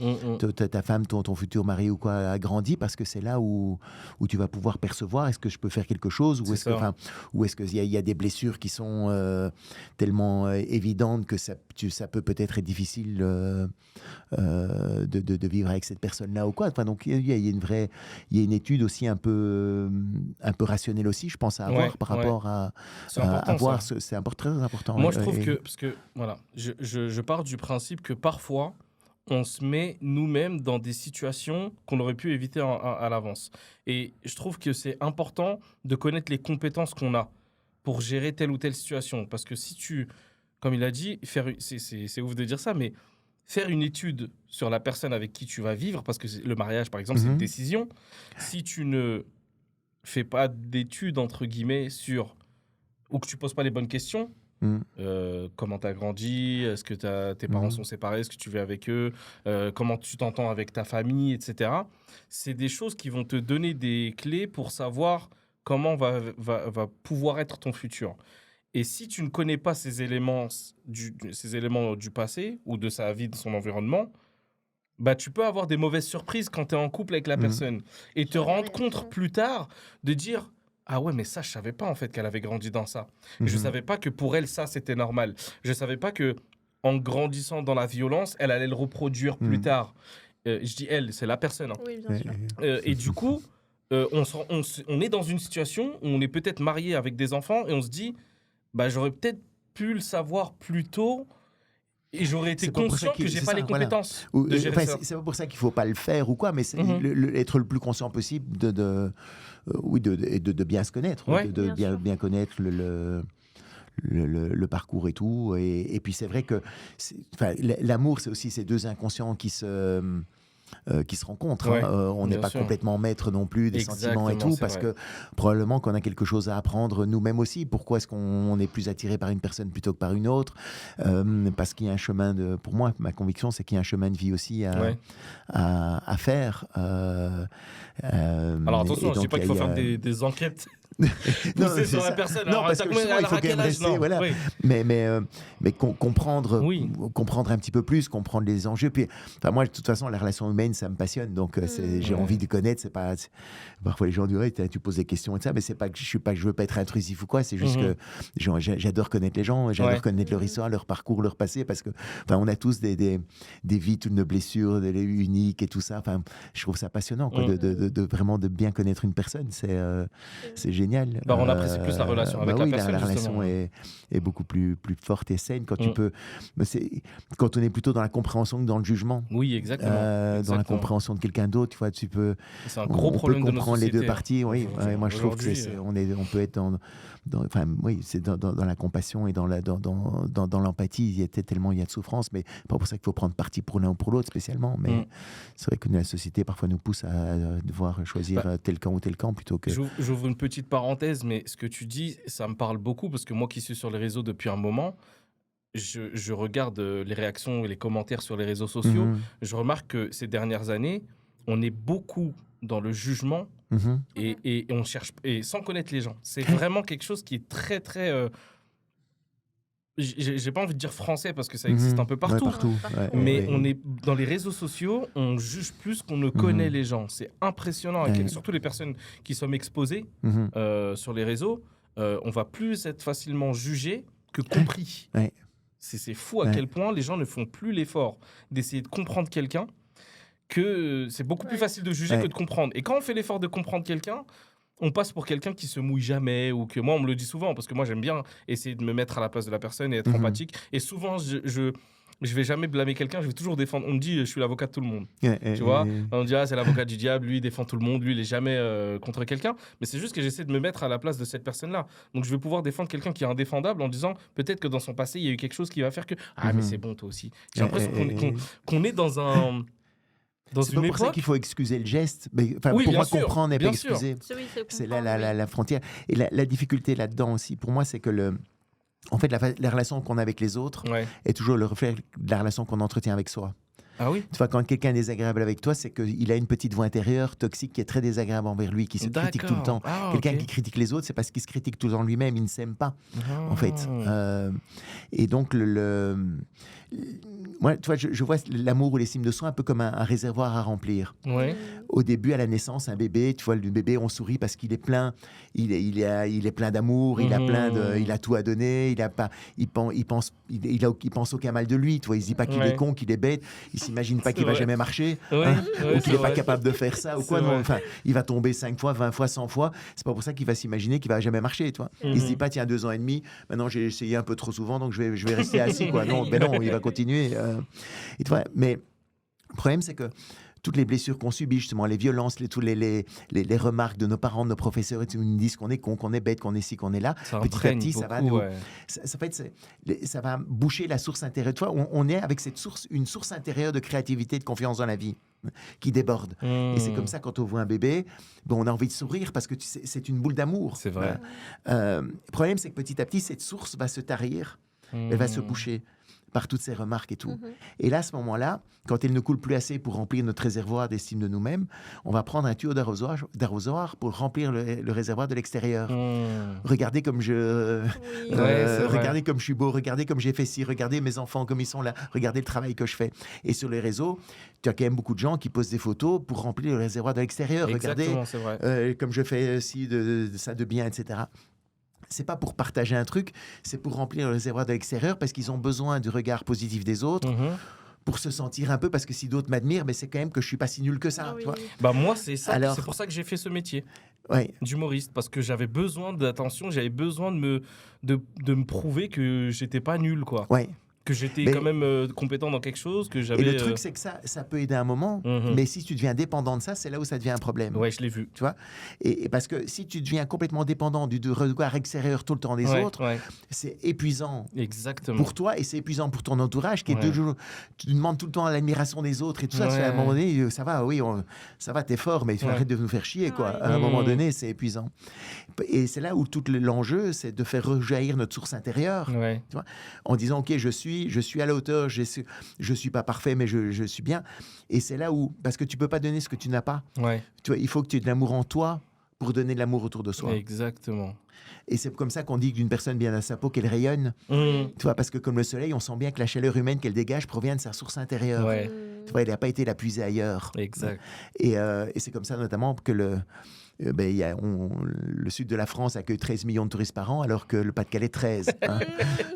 ta femme, ton futur mari ou quoi a grandi, parce que c'est là où tu vas pouvoir percevoir est-ce que je peux faire quelque chose ou est-ce qu'il y a des blessures qui sont tellement évidentes que ça peut peut-être être difficile de vivre avec cette personne-là ou quoi. Enfin, donc il y a une étude aussi un peu rationnelle aussi, je pense, à avoir par rapport à voir. C'est très important. Moi, je trouve que, parce que voilà, je pars du principe que parfois, on se met nous-mêmes dans des situations qu'on aurait pu éviter à l'avance. Et je trouve que c'est important de connaître les compétences qu'on a pour gérer telle ou telle situation. Parce que si tu, comme il a dit, c'est ouf de dire ça, mais faire une étude sur la personne avec qui tu vas vivre, parce que le mariage, par exemple, c'est une décision. Si tu ne fais pas d'études, entre guillemets, ou que tu poses pas les bonnes questions, comment tu as grandi, est-ce que tes parents sont séparés, est-ce que tu vis avec eux, comment tu t'entends avec ta famille, etc. C'est des choses qui vont te donner des clés pour savoir comment va pouvoir être ton futur. Et si tu ne connais pas ces éléments du passé ou de sa vie, de son environnement, bah, tu peux avoir des mauvaises surprises quand tu es en couple avec la personne. Et te rendre compte plus tard de dire « Ah ouais, mais ça, je savais pas en fait qu'elle avait grandi dans ça. Je savais pas que pour elle, ça, c'était normal. Je savais pas que en grandissant dans la violence, elle allait le reproduire plus tard. » Je dis « elle », c'est la personne. Hein. Oui, bien sûr. Et du coup, on est dans une situation où on est peut-être marié avec des enfants et on se dit bah, j'aurais peut-être pu le savoir plus tôt et j'aurais été conscient que j'ai pas les compétences de gérer ça. C'est pas pour ça qu'il faut pas le faire ou quoi, mais c'est être le plus conscient possible de bien se connaître, de bien connaître le parcours et tout. Et puis c'est vrai que l'amour, c'est aussi ces deux inconscients qui se rencontrent. On n'est pas complètement maître non plus des sentiments et tout, parce que probablement qu'on a quelque chose à apprendre nous-mêmes aussi. Pourquoi est-ce qu'on est plus attiré par une personne plutôt que par une autre? Parce qu'il y a un chemin pour moi, ma conviction, c'est qu'il y a un chemin de vie aussi à faire. Alors attention, je ne dis pas qu'il faut faire des enquêtes. Non, sur la personne. Non, parce que il faut quand même rester, voilà. Mais comprendre un petit peu plus, comprendre les enjeux. Puis, enfin, moi, de toute façon, la relation humaine, ça me passionne. Donc, j'ai envie de connaître. C'est pas. Parfois, les gens disent, tu poses des questions et ça, mais c'est pas que je veux pas être intrusif ou quoi. C'est juste que j'adore connaître les gens, j'adore connaître leur histoire, leur parcours, leur passé, parce que, enfin, on a tous des vies, toutes nos blessures, des uniques et tout ça. Enfin, je trouve ça passionnant, quoi, de vraiment de bien connaître une personne. C'est génial. Bah, on apprécie plus la relation avec la personne. La relation est beaucoup plus forte et saine quand tu peux. Quand on est plutôt dans la compréhension que dans le jugement. Oui, exactement. Dans la compréhension de quelqu'un d'autre, tu vois, tu peux. C'est un gros problème de notre société. On peut comprendre les deux parties. Oui, moi je trouve que on peut être c'est dans la compassion et dans l'empathie. Il y a de souffrance, mais pas pour ça qu'il faut prendre parti pour l'un ou pour l'autre spécialement. Mais c'est vrai que la société parfois nous pousse à devoir choisir tel camp ou tel camp plutôt que. J'ouvre une petite parenthèse, mais ce que tu dis, ça me parle beaucoup parce que moi qui suis sur les réseaux depuis un moment, je regarde les réactions et les commentaires sur les réseaux sociaux. Je remarque que ces dernières années, on est beaucoup dans le jugement et on cherche, et sans connaître les gens. C'est vraiment quelque chose qui est très, très... j'ai pas envie de dire français parce que ça existe un peu partout. Mais on est dans les réseaux sociaux, on juge plus qu'on ne connaît les gens. C'est impressionnant. Surtout les personnes qui sont exposées sur les réseaux, on va plus être facilement jugé que compris. C'est fou à quel point les gens ne font plus l'effort d'essayer de comprendre quelqu'un, que c'est beaucoup plus facile de juger que de comprendre. Et quand on fait l'effort de comprendre quelqu'un, on passe pour quelqu'un qui se mouille jamais, ou que moi, on me le dit souvent, parce que moi, j'aime bien essayer de me mettre à la place de la personne et être empathique. Et souvent, je vais jamais blâmer quelqu'un, je vais toujours défendre. On me dit, je suis l'avocat de tout le monde. Tu vois, on dit, c'est l'avocat du diable, lui, il défend tout le monde, lui, il est jamais contre quelqu'un. Mais c'est juste que j'essaie de me mettre à la place de cette personne-là. Donc, je vais pouvoir défendre quelqu'un qui est indéfendable en disant, peut-être que dans son passé, il y a eu quelque chose qui va faire que, mais c'est bon, toi aussi. J'ai l'impression qu'on est dans un... Dans C'est une pas pour ça époque... qu'il faut excuser le geste. Mais, Oui, pour bien moi, sûr, comprendre et pas bien sûr. excuser. C'est là comprendre, la frontière. Et la difficulté là-dedans aussi, pour moi, c'est que en fait, la relation qu'on a avec les autres Ouais. est toujours le reflet de la relation qu'on entretient avec soi. Ah oui? Tu vois, quand quelqu'un est désagréable avec toi, c'est qu'il a une petite voix intérieure toxique qui est très désagréable envers lui, qui se critique tout le temps. Ah, Quelqu'un ok. qui critique les autres, c'est parce qu'il se critique tout le temps lui-même, il ne s'aime pas, en fait. Ah. Et donc, moi, tu vois, je vois l'amour ou l'estime de soi un peu comme un réservoir à remplir. Ouais. Au début, à la naissance, un bébé, tu vois, le bébé, on sourit parce qu'il est plein, il est plein d'amour, il a tout à donner, il pense aucun mal de lui, tu vois, il se dit pas qu'il est con, qu'il est bête, il s'imagine pas qu'il va jamais marcher, ou qu'il est pas capable de faire ça ou quoi, non, enfin, il va tomber 5 fois, 20 fois, 100 fois, c'est pas pour ça qu'il va s'imaginer qu'il va jamais marcher, tu vois. Il se dit pas, tiens, 2 ans et demi, maintenant j'ai essayé un peu trop souvent, donc je vais rester assis, quoi. Non, ben non, il va continuer. Et tu vois, mais le problème, c'est que toutes les blessures qu'on subit, justement, les violences, tous les remarques de nos parents, de nos professeurs, ils nous disent qu'on est con, qu'on est bête, qu'on est ci, qu'on est là. Ça Petit à imprègne petit, beaucoup, ça va boucher la source intérieure. Tu vois, on est avec une source intérieure de créativité, de confiance dans la vie qui déborde. Et c'est comme ça, quand on voit un bébé, on a envie de sourire parce que c'est une boule d'amour. C'est vrai. Le problème, c'est que petit à petit, cette source va se tarir, elle va se boucher par toutes ces remarques et tout. Et là, à ce moment-là, quand elle ne coule plus assez pour remplir notre réservoir d'estime de nous-mêmes, on va prendre un tuyau d'arrosoir pour remplir le réservoir de l'extérieur. Regardez comme regardez comme je suis beau, regardez comme j'ai fait ci, regardez mes enfants comme ils sont là, regardez le travail que je fais. Et sur les réseaux, tu as quand même beaucoup de gens qui posent des photos pour remplir le réservoir de l'extérieur. Exactement, Regardez c'est vrai. comme je fais ci, de ça de bien, etc. C'est pas pour partager un truc, c'est pour remplir le réservoir de l'extérieur parce qu'ils ont besoin du regard positif des autres pour se sentir un peu, parce que si d'autres m'admirent, mais c'est quand même que je suis pas si nul que ça. Tu vois. Bah moi, c'est ça. Alors, c'est pour ça que j'ai fait ce métier ouais. d'humoriste, parce que j'avais besoin d'attention, j'avais besoin de me prouver que j'étais pas nul, quoi. Ouais. Que j'étais Mais- quand même compétent dans quelque chose, que j'avais... Et le truc, c'est que ça peut aider un moment, mais si tu deviens dépendant de ça, c'est là où ça devient un problème. Ouais, je l'ai vu. Tu vois, et parce que si tu deviens complètement dépendant du regard extérieur tout le temps des autres, c'est épuisant Exactement. pour toi et c'est épuisant pour ton entourage qui est toujours... Tu demandes tout le temps l'admiration des autres et tout ça. À un moment donné, ça va, oui, ça va, t'es fort, mais tu arrêtes de nous faire chier, quoi. À un moment donné, c'est épuisant. Et c'est là où tout l'enjeu, c'est de faire rejaillir notre source intérieure. Tu vois, en disant, OK, je suis à la hauteur, je suis pas parfait, mais je suis bien. Et c'est là où, parce que tu peux pas donner ce que tu n'as pas. Tu vois, il faut que tu aies de l'amour en toi pour donner de l'amour autour de soi. Exactement. Et c'est comme ça qu'on dit d'une personne bien à sa peau qu'elle rayonne. Tu vois, parce que comme le soleil, on sent bien que la chaleur humaine qu'elle dégage provient de sa source intérieure. Tu vois, elle n'a pas été la puiser ailleurs. Exact. Et c'est comme ça notamment que le sud de la France accueille 13 millions de touristes par an, alors que le Pas-de-Calais, 13.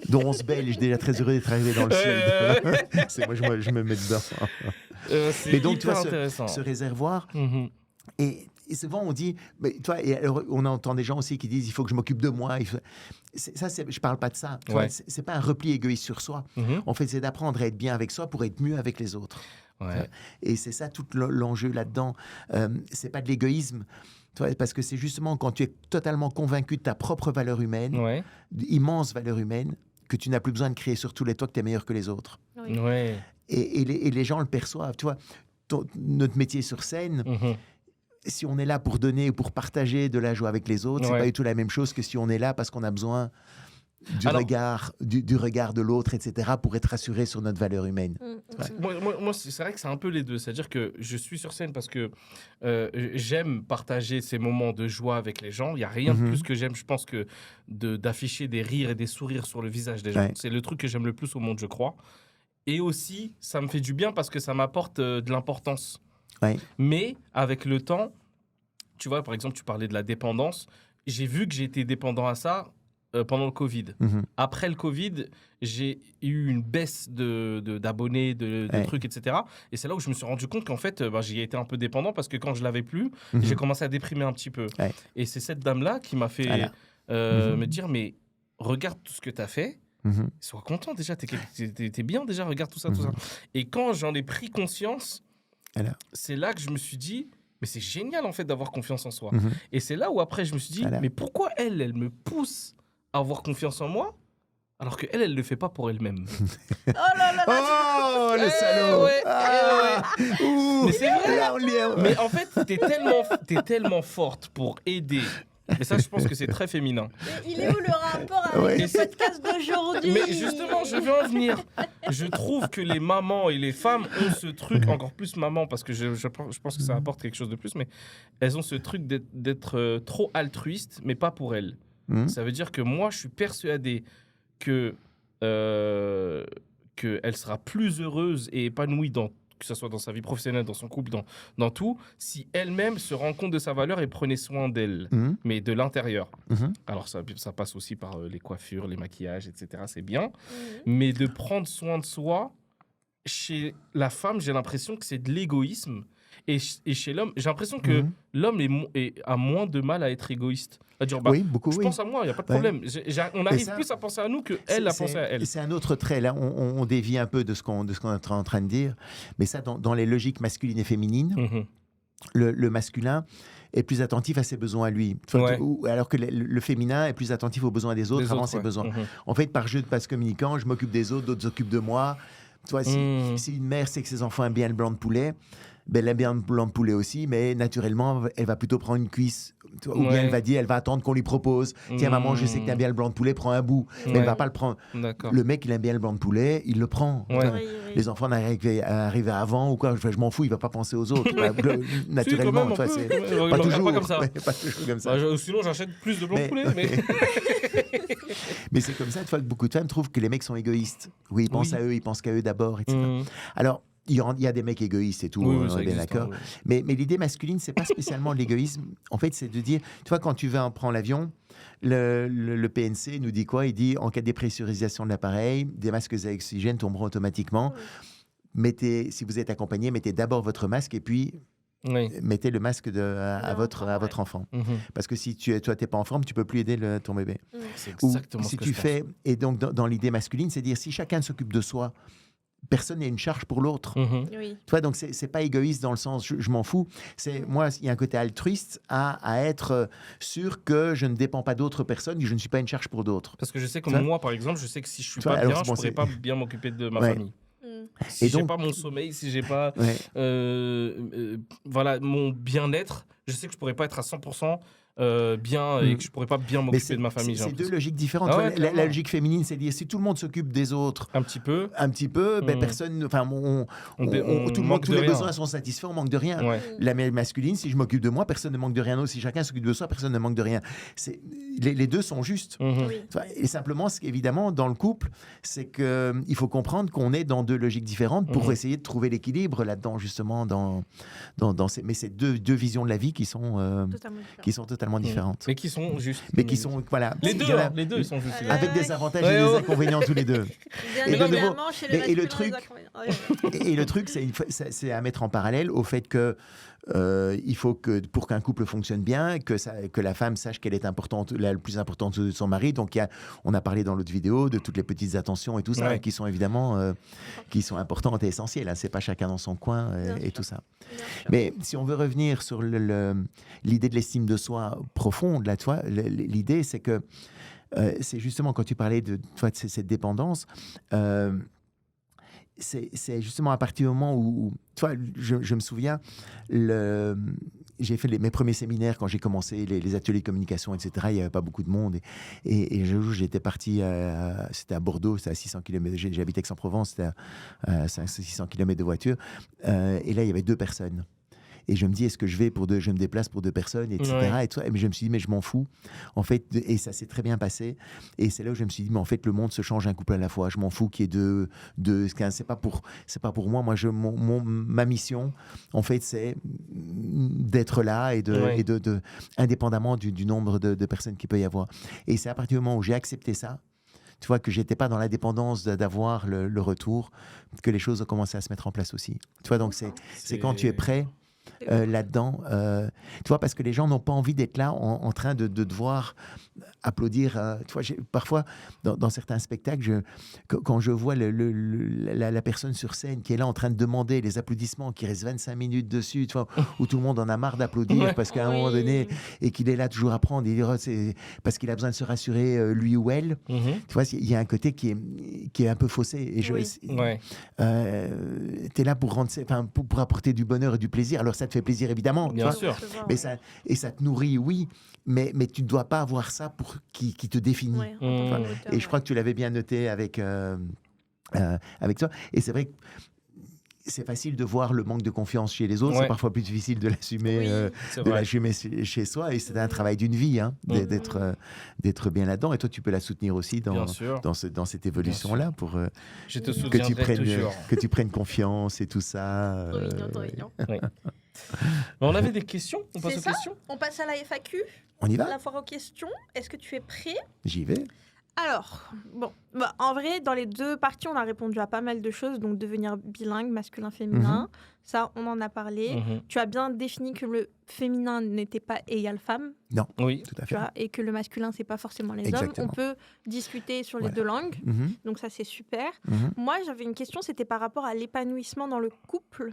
Dont 11 Belges, déjà très heureux d'être arrivés dans le sud. Moi, je me mets dedans. C'est donc, hyper tu vois, intéressant. ce réservoir... Et souvent, on dit... Mais, toi, et alors, on entend des gens aussi qui disent « il faut que je m'occupe de moi ». Je ne parle pas de ça. Ce n'est pas un repli égoïste sur soi. En fait, c'est d'apprendre à être bien avec soi pour être mieux avec les autres. Et c'est ça tout l'enjeu là-dedans. Ce n'est pas de l'égoïsme. Parce que c'est justement quand tu es totalement convaincu de ta propre valeur humaine, d'immense valeur humaine, que tu n'as plus besoin de crier sur tous les toits que tu es meilleur que les autres. Et les gens le perçoivent. Tu vois, notre métier sur scène, si on est là pour donner ou pour partager de la joie avec les autres, c'est pas du tout la même chose que si on est là parce qu'on a besoin du regard de l'autre, etc., pour être rassuré sur notre valeur humaine. Moi, c'est vrai que c'est un peu les deux. C'est-à-dire que je suis sur scène parce que j'aime partager ces moments de joie avec les gens. Il n'y a rien de plus que j'aime, je pense, que d'afficher des rires et des sourires sur le visage des gens. C'est le truc que j'aime le plus au monde, je crois. Et aussi, ça me fait du bien parce que ça m'apporte de l'importance. Mais avec le temps, tu vois, par exemple, tu parlais de la dépendance. J'ai vu que j'étais dépendant à ça pendant le Covid. Après le Covid, j'ai eu une baisse d'abonnés, de trucs, etc. Et c'est là où je me suis rendu compte qu'en fait, j'y ai été un peu dépendant parce que quand je l'avais plus, j'ai commencé à déprimer un petit peu. Et c'est cette dame-là qui m'a fait me dire, mais regarde tout ce que tu as fait. Sois content déjà, t'es bien déjà, regarde tout ça, tout ça. Et quand j'en ai pris conscience, c'est là que je me suis dit, mais c'est génial en fait d'avoir confiance en soi. Et c'est là où après je me suis dit, mais pourquoi elle me pousse à avoir confiance en moi alors qu'elle, elle le fait pas pour elle-même. Oh là là là. Oh, le salaud. ouais, Ouh, Mais c'est vrai. là, on l'y- Mais en fait, t'es tellement forte pour aider. Et ça, je pense que c'est très féminin. Mais il est où le rapport avec Ouais. le podcast d'aujourd'hui? Mais justement, je vais en venir. Je trouve que les mamans et les femmes ont ce truc, encore plus maman, parce que je pense que ça apporte quelque chose de plus, mais elles ont ce truc d'être trop altruistes, mais pas pour elles. Ça veut dire que moi, je suis persuadé que qu'elle sera plus heureuse et épanouie que ce soit dans sa vie professionnelle, dans son couple, dans tout, si elle-même se rend compte de sa valeur et prenait soin d'elle, mais de l'intérieur. Alors ça passe aussi par les coiffures, les maquillages, etc. C'est bien, mais de prendre soin de soi, chez la femme, j'ai l'impression que c'est de l'égoïsme, et chez l'homme, j'ai l'impression que l'homme a moins de mal à être égoïste. À dire, Oui, beaucoup, je oui. pense à moi, il n'y a pas de problème. On arrive plus à penser à nous qu'elle a pensé à elle. C'est un autre trait. Là, on dévie un peu de ce qu'on est en train de dire. Mais ça, dans les logiques masculines et féminines, le masculin est plus attentif à ses besoins à lui. Alors que le féminin est plus attentif aux besoins des autres avant ses besoins. En fait, par jeu de passe communicant, je m'occupe des autres, d'autres s'occupent de moi. Tu vois, si une mère sait que ses enfants aiment bien le blanc de poulet, ben, elle aime bien le blanc de poulet aussi, mais naturellement, elle va plutôt prendre une cuisse. Ou bien elle va attendre qu'on lui propose. Tiens, maman, je sais que tu aimes bien le blanc de poulet, prends un bout. Mais elle va pas le prendre. Le mec, il aime bien le blanc de poulet, il le prend. Les enfants arrivent avant ou quoi, je m'en fous, il va pas penser aux autres. Naturellement, c'est pas toujours comme ça. Pas toujours comme ça. Sinon, j'achète plus de blanc de poulet. Mais c'est comme ça, une fois que beaucoup de femmes trouvent que les mecs sont égoïstes. Oui, ils pensent à eux, ils pensent qu'à eux d'abord, etc. Alors, il y a des mecs égoïstes et tout, on est bien d'accord. Mais l'idée masculine, c'est pas spécialement l'égoïsme. En fait, c'est de dire, tu vois, quand tu vas prendre l'avion, le PNC nous dit quoi? Il dit, en cas de dépressurisation de l'appareil, des masques à oxygène tomberont automatiquement. Si vous êtes accompagné, mettez d'abord votre masque et puis mettez le masque à votre enfant. Parce que si toi, t'es pas en forme, tu peux plus aider ton bébé. C'est exactement si ce que tu je fais, pense. et donc dans l'idée masculine, c'est dire, si chacun s'occupe de soi, personne n'est une charge pour l'autre. Oui. Tu vois, donc c'est pas égoïste dans le sens je m'en fous. Moi, il y a un côté altruiste à être sûr que je ne dépends pas d'autres personnes, que je ne suis pas une charge pour d'autres. Parce que je sais que moi, par exemple, je sais que si je suis pas bien, je pourrais pas bien m'occuper de ma famille. Si j'ai pas mon sommeil, si j'ai pas voilà, mon bien-être, je sais que je pourrais pas être à 100% bien et que je pourrais pas bien m'occuper de ma famille. C'est deux logiques différentes. La logique féminine, c'est dire si tout le monde s'occupe des autres un petit peu, ben personne, enfin, tous les besoins sont satisfaits, on manque de rien. La masculine, si je m'occupe de moi, personne ne manque de rien. Si chacun s'occupe de soi, personne ne manque de rien. Les deux sont justes. Et simplement, évidemment, dans le couple, c'est que il faut comprendre qu'on est dans deux logiques différentes pour essayer de trouver l'équilibre là-dedans, justement, mais c'est deux visions de la vie qui sont totalement différentes. Mais qui sont justes. Mais qui sont, voilà. Les deux, ils sont justes. Avec des avantages et des inconvénients tous les deux. Et le truc, c'est à mettre en parallèle au fait que il faut que, pour qu'un couple fonctionne bien, que la femme sache qu'elle est importante, la plus importante de son mari. Donc, on a parlé dans l'autre vidéo de toutes les petites attentions et tout ça, qui sont évidemment qui sont importantes et essentielles. C'est pas chacun dans son coin et tout ça. Mais si on veut revenir sur l'idée de l'estime de soi profonde, là, toi, l'idée, c'est que c'est justement quand tu parlais de cette dépendance. C'est justement à partir du moment où tu vois, je me souviens, j'ai fait mes premiers séminaires quand j'ai commencé les ateliers de communication, etc. Il n'y avait pas beaucoup de monde. Et j'étais parti, c'était à Bordeaux, c'était à 600 km. J'habitais Aix-en-Provence, c'était à 600 km de voiture. Et là, il y avait 2 personnes. Et je me dis, est-ce que je me déplace pour 2 personnes, etc. Mais je me suis dit, mais je m'en fous. En fait, et ça s'est très bien passé. Et c'est là où je me suis dit, mais en fait, le monde se change un couple à la fois. Je m'en fous qu'il y ait deux. C'est pas pour moi. Moi, ma mission, en fait, c'est d'être là et indépendamment du nombre de personnes qu'il peut y avoir. Et c'est à partir du moment où j'ai accepté ça, tu vois, que j'étais pas dans la dépendance d'avoir le retour, que les choses ont commencé à se mettre en place aussi. Tu vois, donc c'est quand tu es prêt là-dedans. Tu vois, parce que les gens n'ont pas envie d'être là en train de devoir applaudir. Tu vois, parfois, dans certains spectacles, quand je vois la personne sur scène qui est là en train de demander les applaudissements, qui reste 25 minutes dessus, tu vois, où tout le monde en a marre d'applaudir parce qu'à un moment donné, et qu'il est là toujours à prendre, c'est parce qu'il a besoin de se rassurer, lui ou elle. Tu vois, il y a un côté qui est un peu faussé. Et tu es là pour apporter du bonheur et du plaisir. Alors, ça te fait plaisir, évidemment. Bien sûr. Mais ça te nourrit, oui. Mais tu ne dois pas avoir ça qui te définit. Et je crois que tu l'avais bien noté avec toi. Et c'est vrai que c'est facile de voir le manque de confiance chez les autres. C'est parfois plus difficile de l'assumer, chez soi. Et c'est un travail d'une vie, d'être bien là-dedans. Et toi, tu peux la soutenir aussi dans cette évolution-là pour que tu prennes confiance et tout ça. On avait des questions. On passe aux questions. On passe à la FAQ. On y va. La foire aux questions. Est-ce que tu es prêt? J'y vais. Alors, en vrai, dans les deux parties, on a répondu à pas mal de choses. Donc, devenir bilingue, masculin-féminin. Ça, on en a parlé. Tu as bien défini que le féminin n'était pas égal femme. Non, oui, tout à fait. Et que le masculin, c'est pas forcément les hommes. On peut discuter sur les deux langues. Donc, ça, c'est super. Moi, j'avais une question, c'était par rapport à l'épanouissement dans le couple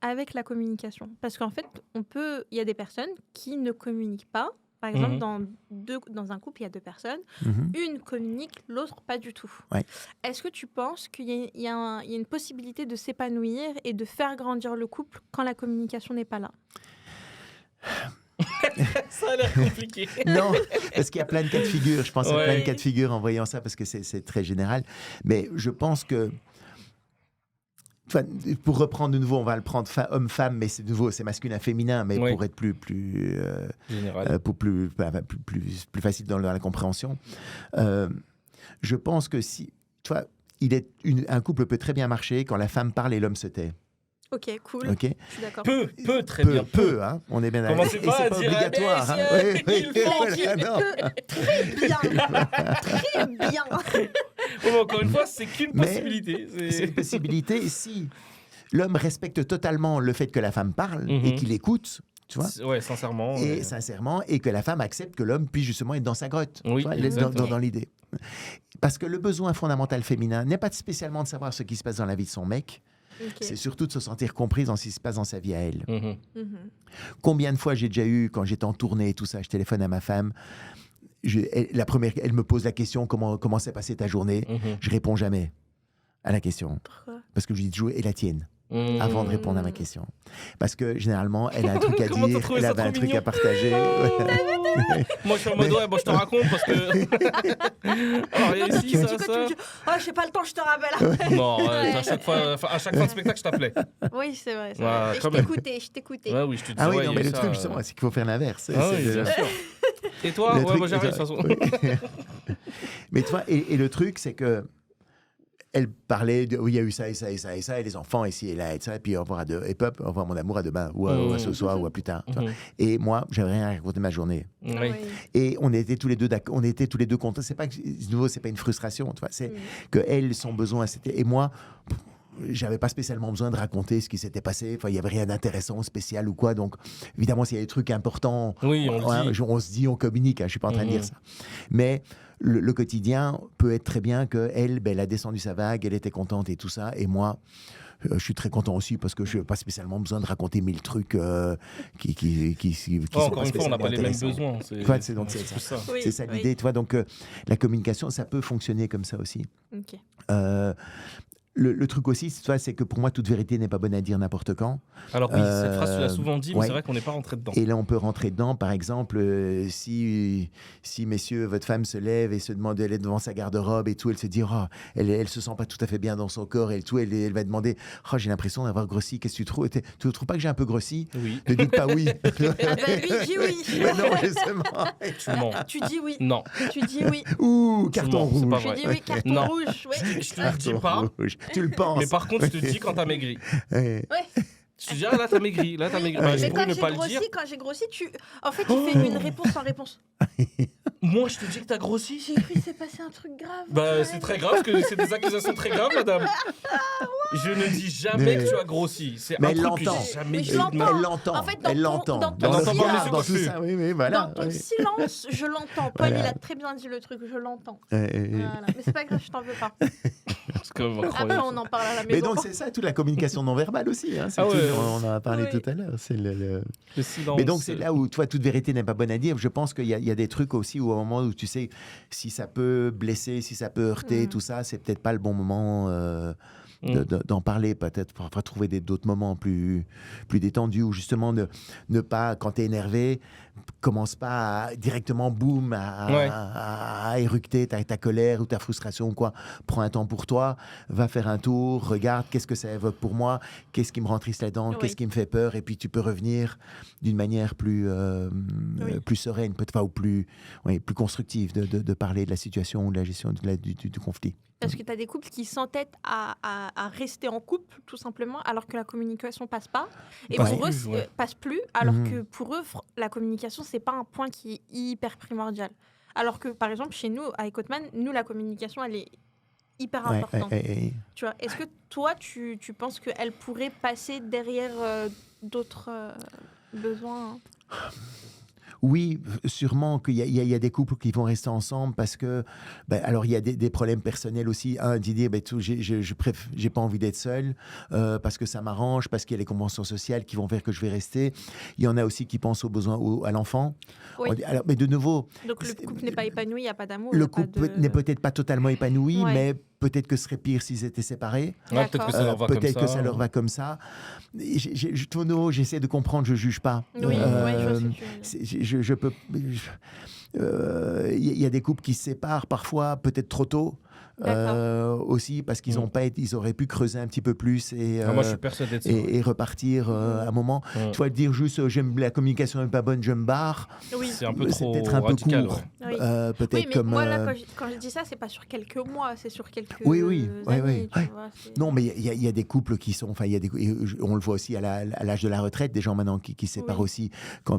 avec la communication. Parce qu'en fait, il y a des personnes qui ne communiquent pas. Par exemple, dans un couple, il y a deux personnes. Une communique, l'autre pas du tout. Est-ce que tu penses qu'il y a une possibilité de s'épanouir et de faire grandir le couple quand la communication n'est pas là? Ça a l'air compliqué. Non, parce qu'il y a plein de cas de figure. Je pense à plein de cas de figure en voyant ça, parce que c'est très général. Mais je pense que pour reprendre de nouveau, on va le prendre homme-femme, mais c'est masculin-féminin, mais pour être plus facile dans la compréhension. Je pense que un couple peut très bien marcher quand la femme parle et l'homme se tait. Ok, cool. Okay. Je suis d'accord. Très bien. Peu, hein. On est bien d'accord. Commencez pas à dire obligatoire. Très bien. Encore une fois, c'est qu'une possibilité. C'est une possibilité si l'homme respecte totalement le fait que la femme parle et qu'il écoute. Tu vois, sincèrement. Sincèrement, et que la femme accepte que l'homme puisse justement être dans sa grotte, dans l'idée. Parce que le besoin fondamental féminin n'est pas spécialement de savoir ce qui se passe dans la vie de son mec. C'est surtout de se sentir comprise dans ce qui se passe dans sa vie à elle. Combien de fois j'ai déjà eu, quand j'étais en tournée et tout ça, je téléphone à ma femme, elle me pose la question, comment s'est passée ta journée? Je réponds jamais à la question. Pourquoi? Parce que je lui dis, et la tienne, avant de répondre à ma question. Parce que généralement, elle a un truc à dire, elle avait un truc à partager. Moi, je suis en mode, je te raconte parce que... Alors, ici, ça. J'ai pas le temps, je te rappelle. Non, à chaque fin de spectacle, je t'appelais. Oui, c'est vrai. Je t'écoutais. Oui, je te dis. Ah oui, non, mais le truc, justement, c'est qu'il faut faire l'inverse. Bien sûr. Et toi? Moi, j'arrive, de toute façon. Mais tu vois, et le truc, c'est que elle parlait de, il y a eu ça et ça et ça et ça, et les enfants ici et là et ça, et puis au revoir mon amour à demain, ou à ce soir, ou à plus tard. Et moi, j'avais rien à raconter de ma journée. Et on était tous les deux contents. C'est pas une frustration, tu vois, c'est que elle, son besoin, c'était, et moi, j'avais pas spécialement besoin de raconter ce qui s'était passé. Enfin, il y avait rien d'intéressant, spécial ou quoi. Donc, évidemment, s'il y a des trucs importants, on se dit, on communique. Je suis pas en train de dire ça. Mais le quotidien peut être très bien que elle a descendu sa vague, elle était contente et tout ça. Et moi, je suis très content aussi parce que je n'ai pas spécialement besoin de raconter 1000 trucs qui sont encore une fois, on n'a pas les mêmes besoins. C'est ça l'idée. Tu vois, donc, la communication, ça peut fonctionner comme ça aussi. Okay. Le truc aussi, c'est que pour moi, toute vérité n'est pas bonne à dire n'importe quand. Alors oui, cette phrase, tu l'as souvent dit, mais c'est vrai qu'on n'est pas rentré dedans. Et là, on peut rentrer dedans. Par exemple, si messieurs, votre femme se lève et se demande, elle est devant sa garde-robe et tout, elle se dit, elle se sent pas tout à fait bien dans son corps et tout, elle va demander, j'ai l'impression d'avoir grossi, qu'est-ce que tu trouves? Tu ne trouves pas que j'ai un peu grossi? Oui. Ne dites pas oui. Lui dit oui. Mais non, justement. Tu mens. Tu dis oui. Non. Tu dis oui. Ouh, carton rouge. Tu dis oui, carton rouge. Oui. Je te le dis pas. Tu le penses. Mais par contre, je te dis quand t'as maigri. Ouais. Je te dis, là, t'as maigri. Là, t'as maigri. Mais quand j'ai grossi, en fait, il fait une réponse sans réponse. Moi, je te dis que t'as grossi. J'ai cru qu'il s'est passé un truc grave. Bah, c'est très grave, parce que c'est des accusations très graves, madame. Je ne dis jamais que tu as grossi. C'est Mais un elle truc que l'entend. j'ai jamais Mais dit je de l'entends. ma- Elle l'entend. En fait, dans Elle ton- l'entend. dans ton Dans le silence- regard, dans tout dans ça. Oui, voilà. Dans ton silence, je l'entends. Paul, Voilà. il a très bien dit le truc, je l'entends. Voilà. Voilà. Mais c'est pas grave, je t'en veux pas. C'est quand même Après, incroyable. on en parle à la Mais maison. donc, c'est ça, toute la communication non verbale aussi. Hein. C'est Ah ouais, tout- ouais. on en a parlé Oui. tout à l'heure. C'est Le silence. Mais donc, c'est là où, toi, toute vérité n'est pas bonne à dire. Je pense qu'il y a des trucs aussi où, au moment où tu sais si ça peut blesser, si ça peut heurter, tout ça, c'est peut-être pas le bon moment d'en parler. Peut-être pour trouver d'autres moments plus détendus ou justement ne pas, quand tu es énervé, commence pas directement, boum, à éructer ta colère ou ta frustration ou quoi. Prends un temps pour toi, va faire un tour, regarde qu'est-ce que ça évoque pour moi, qu'est-ce qui me rend triste là-dedans, Oui. qu'est-ce qui me fait peur, et puis tu peux revenir d'une manière plus sereine, peut-être, ou plus constructive de parler de la situation ou de la gestion du conflit. Parce que tu as des couples qui s'entêtent à rester en couple, tout simplement, alors que la communication passe pas. Et Passe pour eux, plus, ouais. passe plus, alors Mhm. que pour eux, la communication, c'est pas un point qui est hyper primordial. Alors que, par exemple, chez nous, à Ecotman, nous, la communication, elle est hyper importante. Tu vois, est-ce que toi, tu penses qu'elle pourrait passer derrière d'autres besoins Oui, sûrement qu'il y a des couples qui vont rester ensemble parce que, alors il y a des problèmes personnels aussi. Un, d'idée, j'ai pas envie d'être seul parce que ça m'arrange, parce qu'il y a les conventions sociales qui vont faire que je vais rester. Il y en a aussi qui pensent aux besoins à l'enfant. Oui. Alors, mais de nouveau, Donc le couple n'est pas épanoui, il n'y a pas d'amour. il y le a pas couple de- n'est peut-être pas totalement épanoui, Ouais. mais peut-être que ce serait pire s'ils étaient séparés. Ouais, peut-être que ça leur va comme ça. Peut-être que ça leur va comme ça. Tono, j'essaie de comprendre, je juge pas. Oui, ouais, je vois ce que tu veux dire. Je peux. Il y a des couples qui se séparent parfois, peut-être trop tôt. Aussi parce qu'ils ont pas été, ils auraient pu creuser un petit peu plus et, Moi, je suis persuadé de ça. et repartir un moment. Tu vois, dire juste la communication n'est pas bonne, je me barre. Oui. C'est un peu C'est trop peut-être un peu radical. court. Ouais. Oui. Peut-être Oui, mais comme. moi, là, quand je dis ça, c'est pas sur quelques mois, c'est sur quelques Oui, années. Tu ouais. vois, c'est- Non, mais il y a des couples qui sont. Enfin, on le voit aussi à l'âge de la retraite, des gens maintenant qui se séparent Oui. aussi.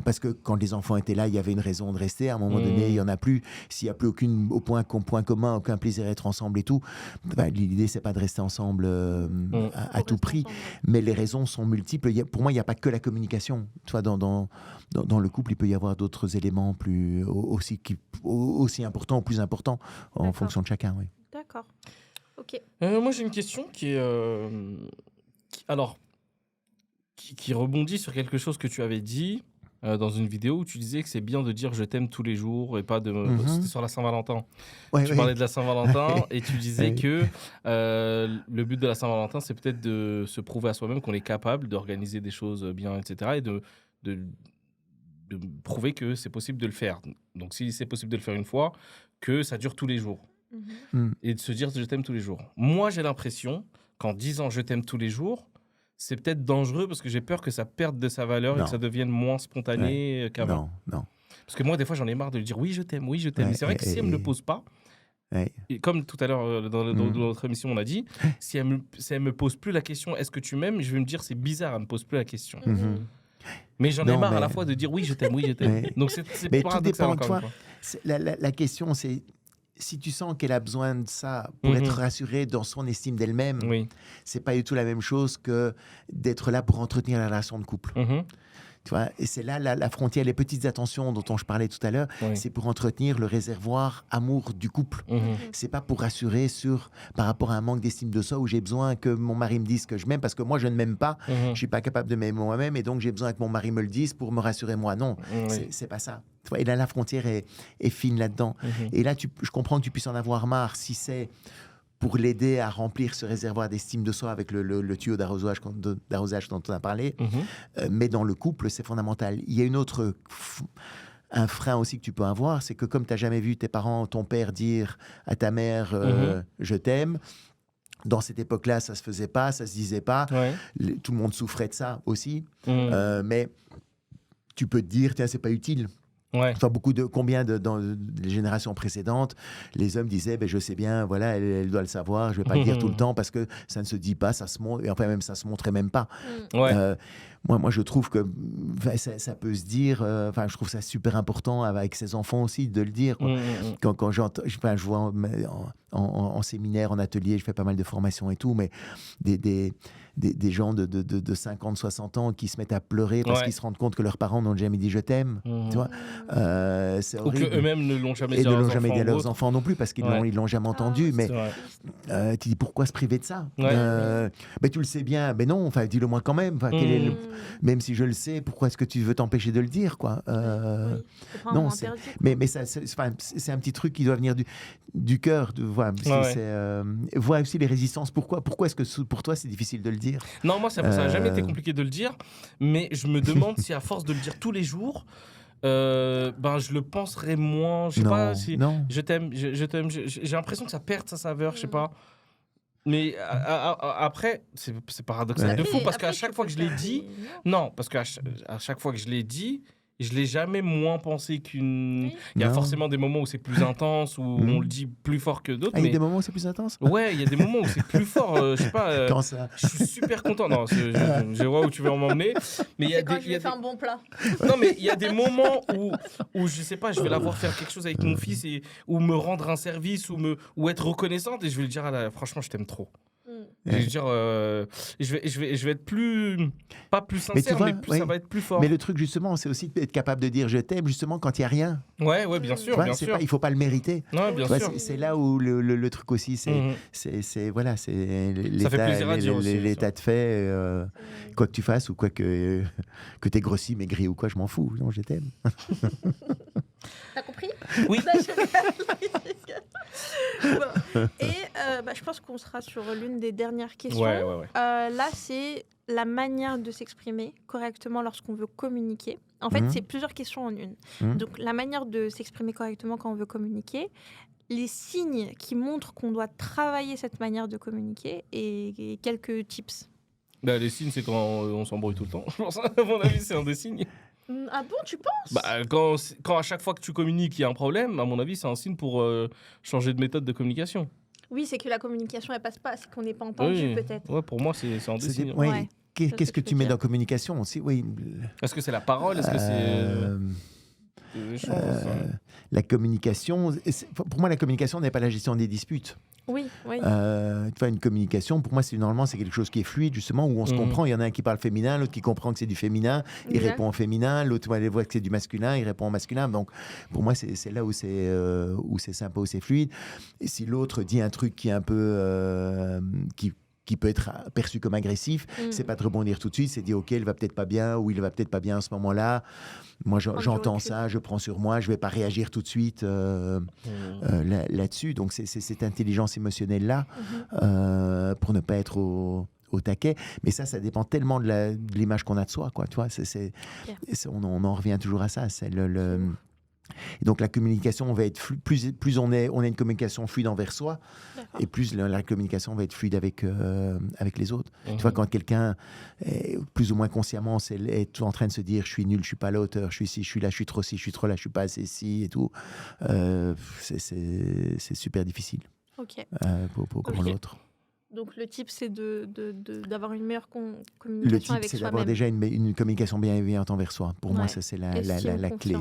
Parce que quand les enfants étaient là, il y avait une raison de rester. À un moment donné, il n'y en a plus. S'il n'y a plus point commun, aucun plaisir à être ensemble et tout, l'idée, c'est pas de rester ensemble à Faut tout rester prix. ensemble. Mais les raisons sont multiples. Pour moi, il n'y a pas que la communication. Tu vois, dans le couple, il peut y avoir d'autres éléments aussi importants ou plus importants en D'accord. fonction de chacun. Oui. D'accord. Ok. Moi, j'ai une question qui est. Qui rebondit sur quelque chose que tu avais dit dans une vidéo où tu disais que c'est bien de dire je t'aime tous les jours et pas de. C'était sur la Saint-Valentin. Tu parlais de la Saint-Valentin et tu disais que le but de la Saint-Valentin, c'est peut-être de se prouver à soi-même qu'on est capable d'organiser des choses bien, etc. Et de prouver que c'est possible de le faire. Donc, si c'est possible de le faire une fois, que ça dure tous les jours. Et de se dire je t'aime tous les jours. Moi, j'ai l'impression qu'en disant je t'aime tous les jours, c'est peut-être dangereux parce que j'ai peur que ça perde de sa valeur et que ça devienne moins spontané qu'avant. Non. Parce que moi, des fois, j'en ai marre de lui dire oui, je t'aime, oui, je t'aime. Mais c'est vrai que si elle ne me le pose pas, et comme tout à l'heure dans notre émission, on a dit, si elle me pose plus la question est-ce que tu m'aimes, je vais me dire c'est bizarre, elle me pose plus la question. Mais j'en ai marre à la fois de dire oui, je t'aime, oui, je t'aime. Donc c'est mais paradoxal, tout dépend de encore toi. une fois. La question, c'est si tu sens qu'elle a besoin de ça pour être rassurée dans son estime d'elle-même, c'est pas du tout la même chose que d'être là pour entretenir la relation de couple. Tu vois, et c'est là la frontière, les petites attentions dont je parlais tout à l'heure, c'est pour entretenir le réservoir amour du couple. C'est pas pour rassurer par rapport à un manque d'estime de soi où j'ai besoin que mon mari me dise que je m'aime parce que moi je ne m'aime pas, je suis pas capable de m'aimer moi-même et donc j'ai besoin que mon mari me le dise pour me rassurer moi. Non, c'est pas ça. Tu vois, et là la frontière est fine là-dedans. Et là je comprends que tu puisses en avoir marre si c'est pour l'aider à remplir ce réservoir d'estime de soi avec le tuyau d'arrosage dont on a parlé. Mais dans le couple, c'est fondamental. Il y a un frein aussi que tu peux avoir, c'est que comme tu n'as jamais vu tes parents, ton père dire à ta mère « je t'aime », dans cette époque-là, ça se faisait pas, ça se disait pas. Tout le monde souffrait de ça aussi. Mais tu peux te dire « tiens, c'est pas utile ». Ouais. Enfin, combien dans les générations précédentes, les hommes disaient je sais bien, voilà, elle doit le savoir, je vais pas le dire tout le temps parce que ça ne se dit pas, ça se montre, et enfin même ça se montrait même pas. Ouais. Moi, je trouve que ça peut se dire. Je trouve ça super important avec ses enfants aussi de le dire. Quoi. Quand j'entends, je vois en séminaire, en atelier, je fais pas mal de formations et tout, mais des gens de 50, 60 ans qui se mettent à pleurer parce qu'ils se rendent compte que leurs parents n'ont jamais dit je t'aime. Tu vois, c'est horrible. Ou qu'eux-mêmes ne l'ont jamais dit à leurs leurs enfants. Et ne l'ont jamais dit à leurs enfants non plus parce qu'ils Ouais. l'ont jamais entendu. Mais tu dis pourquoi se priver de ça? Tu le sais bien. Mais non, dis-le moi quand même. Quel est même si je le sais, pourquoi est-ce que tu veux t'empêcher de le dire, quoi? Non, mais ça, c'est un petit truc qui doit venir du cœur. Voir aussi les résistances. Pourquoi est-ce que pour toi c'est difficile de le dire? Non, moi ça n'a jamais été compliqué de le dire, mais je me demande si à force de le dire tous les jours, je le penserais moins. Je sais pas si je t'aime. J'ai l'impression que ça perd sa saveur. Je sais pas. Mais après, c'est paradoxal de fou parce qu'à chaque fois que je l'ai dit, parce qu'à chaque fois que je l'ai dit, je l'ai jamais moins pensé qu'une. Il y a forcément des moments où c'est plus intense, où on le dit plus fort que d'autres. Il y a des moments où c'est plus intense. Ouais, il y a des moments où c'est plus fort. Je sais pas. Quand ça. Je suis super content. Non, je vois où tu veux m'emmener. Mais il y a quand je lui fais un bon plat. Non, mais il y a des moments où je sais pas, je vais la voir faire quelque chose avec mon fils ou me rendre un service ou être reconnaissante et je vais lui dire franchement, je t'aime trop. Je vais dire, je vais être pas plus sincère, mais ça va être plus fort. Mais le truc justement, c'est aussi d'être capable de dire je t'aime justement quand il y a rien. Ouais, bien sûr, bien sûr. Il faut pas le mériter. Ouais, bien sûr. C'est là où le truc aussi, c'est l'état de fait. Quoi que tu fasses ou quoi que t'aies grossi, maigri ou quoi, je m'en fous. Non, je t'aime. T'as compris? Oui. Et je pense qu'on sera sur l'une des dernières questions. Ouais. Là, c'est la manière de s'exprimer correctement lorsqu'on veut communiquer. En fait, c'est plusieurs questions en une. Donc, la manière de s'exprimer correctement quand on veut communiquer, les signes qui montrent qu'on doit travailler cette manière de communiquer et quelques tips. Les signes, c'est quand on s'embrouille tout le temps. Je pense, à mon avis, c'est un des signes. Ah bon, tu penses? Quand à chaque fois que tu communiques, il y a un problème, à mon avis, c'est un signe pour changer de méthode de communication. Oui, c'est que la communication, elle passe pas, c'est qu'on n'est pas entendu, peut-être. Ouais, pour moi, c'est un des signes. Qu'est-ce que tu mets dans communication aussi? Est-ce que c'est la parole? Est-ce que c'est... La communication, pour moi, la communication n'est pas la gestion des disputes. Oui. Une communication, pour moi, normalement, c'est quelque chose qui est fluide, justement, où on se comprend. Il y en a un qui parle féminin, l'autre qui comprend que c'est du féminin, il répond au féminin, l'autre voit que c'est du masculin, il répond au masculin. Donc, pour moi, c'est là où c'est sympa, où c'est fluide. Et si l'autre dit un truc qui est un peu... qui peut être perçu comme agressif, c'est pas de rebondir tout de suite, c'est dire ok, il va peut-être pas bien ou il va peut-être pas bien à ce moment-là. Moi, j'entends ça, je prends sur moi, je vais pas réagir tout de suite là-dessus. Donc, c'est cette intelligence émotionnelle-là pour ne pas être au taquet. Mais ça dépend tellement de l'image qu'on a de soi, quoi. Tu vois, on en revient toujours à ça. C'est Et donc la communication va être plus on a une communication fluide envers soi, et plus la communication va être fluide avec les autres. Tu vois, quand quelqu'un plus ou moins consciemment est en train de se dire je suis nul, je suis pas à la hauteur, je suis ci, je suis là, je suis trop ci, je suis trop là, je suis pas assez ci et tout, c'est super difficile pour l'autre. Donc le type, c'est d'avoir une meilleure communication le avec type, soi-même. c'est d'avoir déjà une communication bienveillante envers soi. Pour moi, ça, c'est la clé.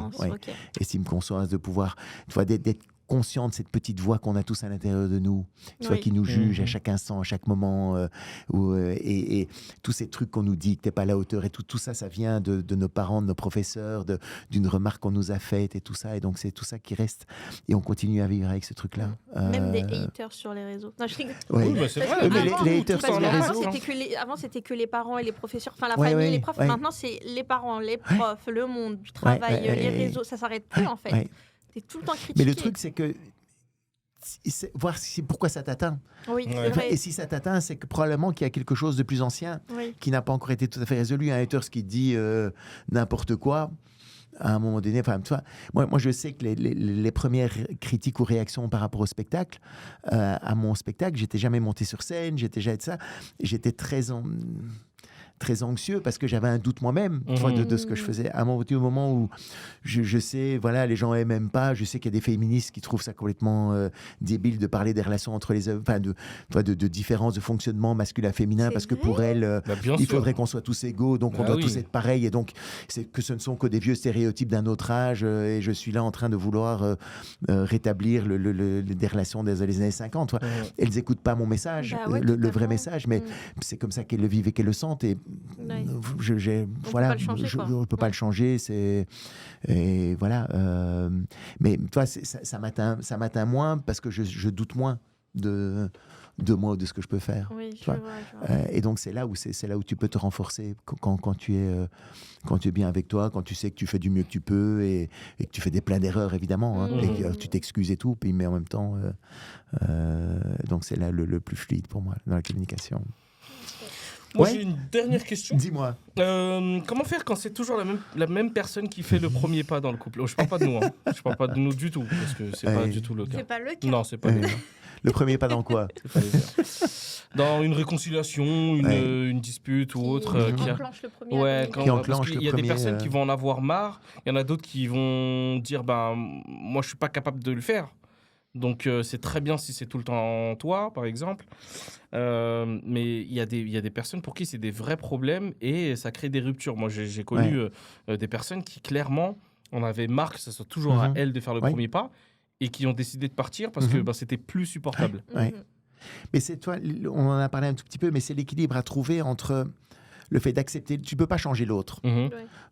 Estime, conscience, de pouvoir, tu vois, d'être conscient de cette petite voix qu'on a tous à l'intérieur de nous, qui nous juge à chaque instant, à chaque moment, et tous ces trucs qu'on nous dit que t'es pas à la hauteur, et tout ça, ça vient de nos parents, de nos professeurs, d'une remarque qu'on nous a faite et tout ça, et donc c'est tout ça qui reste, et on continue à vivre avec ce truc-là. Même des haters sur les réseaux. Non, je rigole. Oui, c'est vrai. Les haters sur les réseaux. Avant, c'était que les parents et les professeurs, enfin la famille, les profs. Maintenant, c'est les parents, les profs, le monde du travail, les réseaux. Ça s'arrête plus en fait. T'es tout le temps critiqué. Mais le truc, c'est que voir pourquoi ça t'atteint. Oui, c'est vrai. Et si ça t'atteint, c'est que probablement qu'il y a quelque chose de plus ancien qui n'a pas encore été tout à fait résolu. Un hater qui dit n'importe quoi, à un moment donné, enfin, tu vois, moi, je sais que les premières critiques ou réactions par rapport au spectacle, à mon spectacle, j'étais jamais monté sur scène, j'étais très très anxieux parce que j'avais un doute moi-même de ce que je faisais. À un moment où je sais, voilà, les gens n'aiment pas, je sais qu'il y a des féministes qui trouvent ça complètement débile de parler des relations entre les œuvres, de différences de fonctionnement masculin-féminin, parce que pour elles, il faudrait qu'on soit tous égaux, donc on doit tous être pareils, et donc c'est que ce ne sont que des vieux stéréotypes d'un autre âge, et je suis là en train de vouloir rétablir des relations des années 50. Elles n'écoutent pas mon message, le vrai message, mais c'est comme ça qu'elles le vivent et qu'elles le sentent, et je ne peux pas le changer, et voilà. Mais toi, ça m'atteint moins parce que je doute moins de moi ou de ce que je peux faire. Oui, tu vois. Et donc c'est là où tu peux te renforcer quand tu es bien avec toi, quand tu sais que tu fais du mieux que tu peux et que tu fais plein d'erreurs évidemment, et que tu t'excuses et tout, mais en même temps donc c'est là le plus fluide pour moi dans la communication. Moi, j'ai une dernière question. Dis-moi. Comment faire quand c'est toujours la même personne qui fait le premier pas dans le couple? Je parle pas de nous, hein. Je parle pas de nous du tout, parce que c'est pas du tout le cas. C'est pas le cas. Non, c'est pas le cas. Le premier pas dans quoi? Dans une réconciliation, une dispute ou autre. Qui enclenche le premier. Parce qu'il y a des personnes qui vont en avoir marre, il y en a d'autres qui vont dire moi je suis pas capable de le faire. Donc c'est très bien si c'est tout le temps toi, par exemple. Mais il y a des personnes pour qui c'est des vrais problèmes et ça crée des ruptures. Moi, j'ai connu des personnes qui, clairement, on avait marre que ce soit toujours à elles de faire le premier pas et qui ont décidé de partir parce que c'était plus supportable. Mais c'est toi, on en a parlé un tout petit peu, mais c'est l'équilibre à trouver entre le fait d'accepter. Tu peux pas changer l'autre,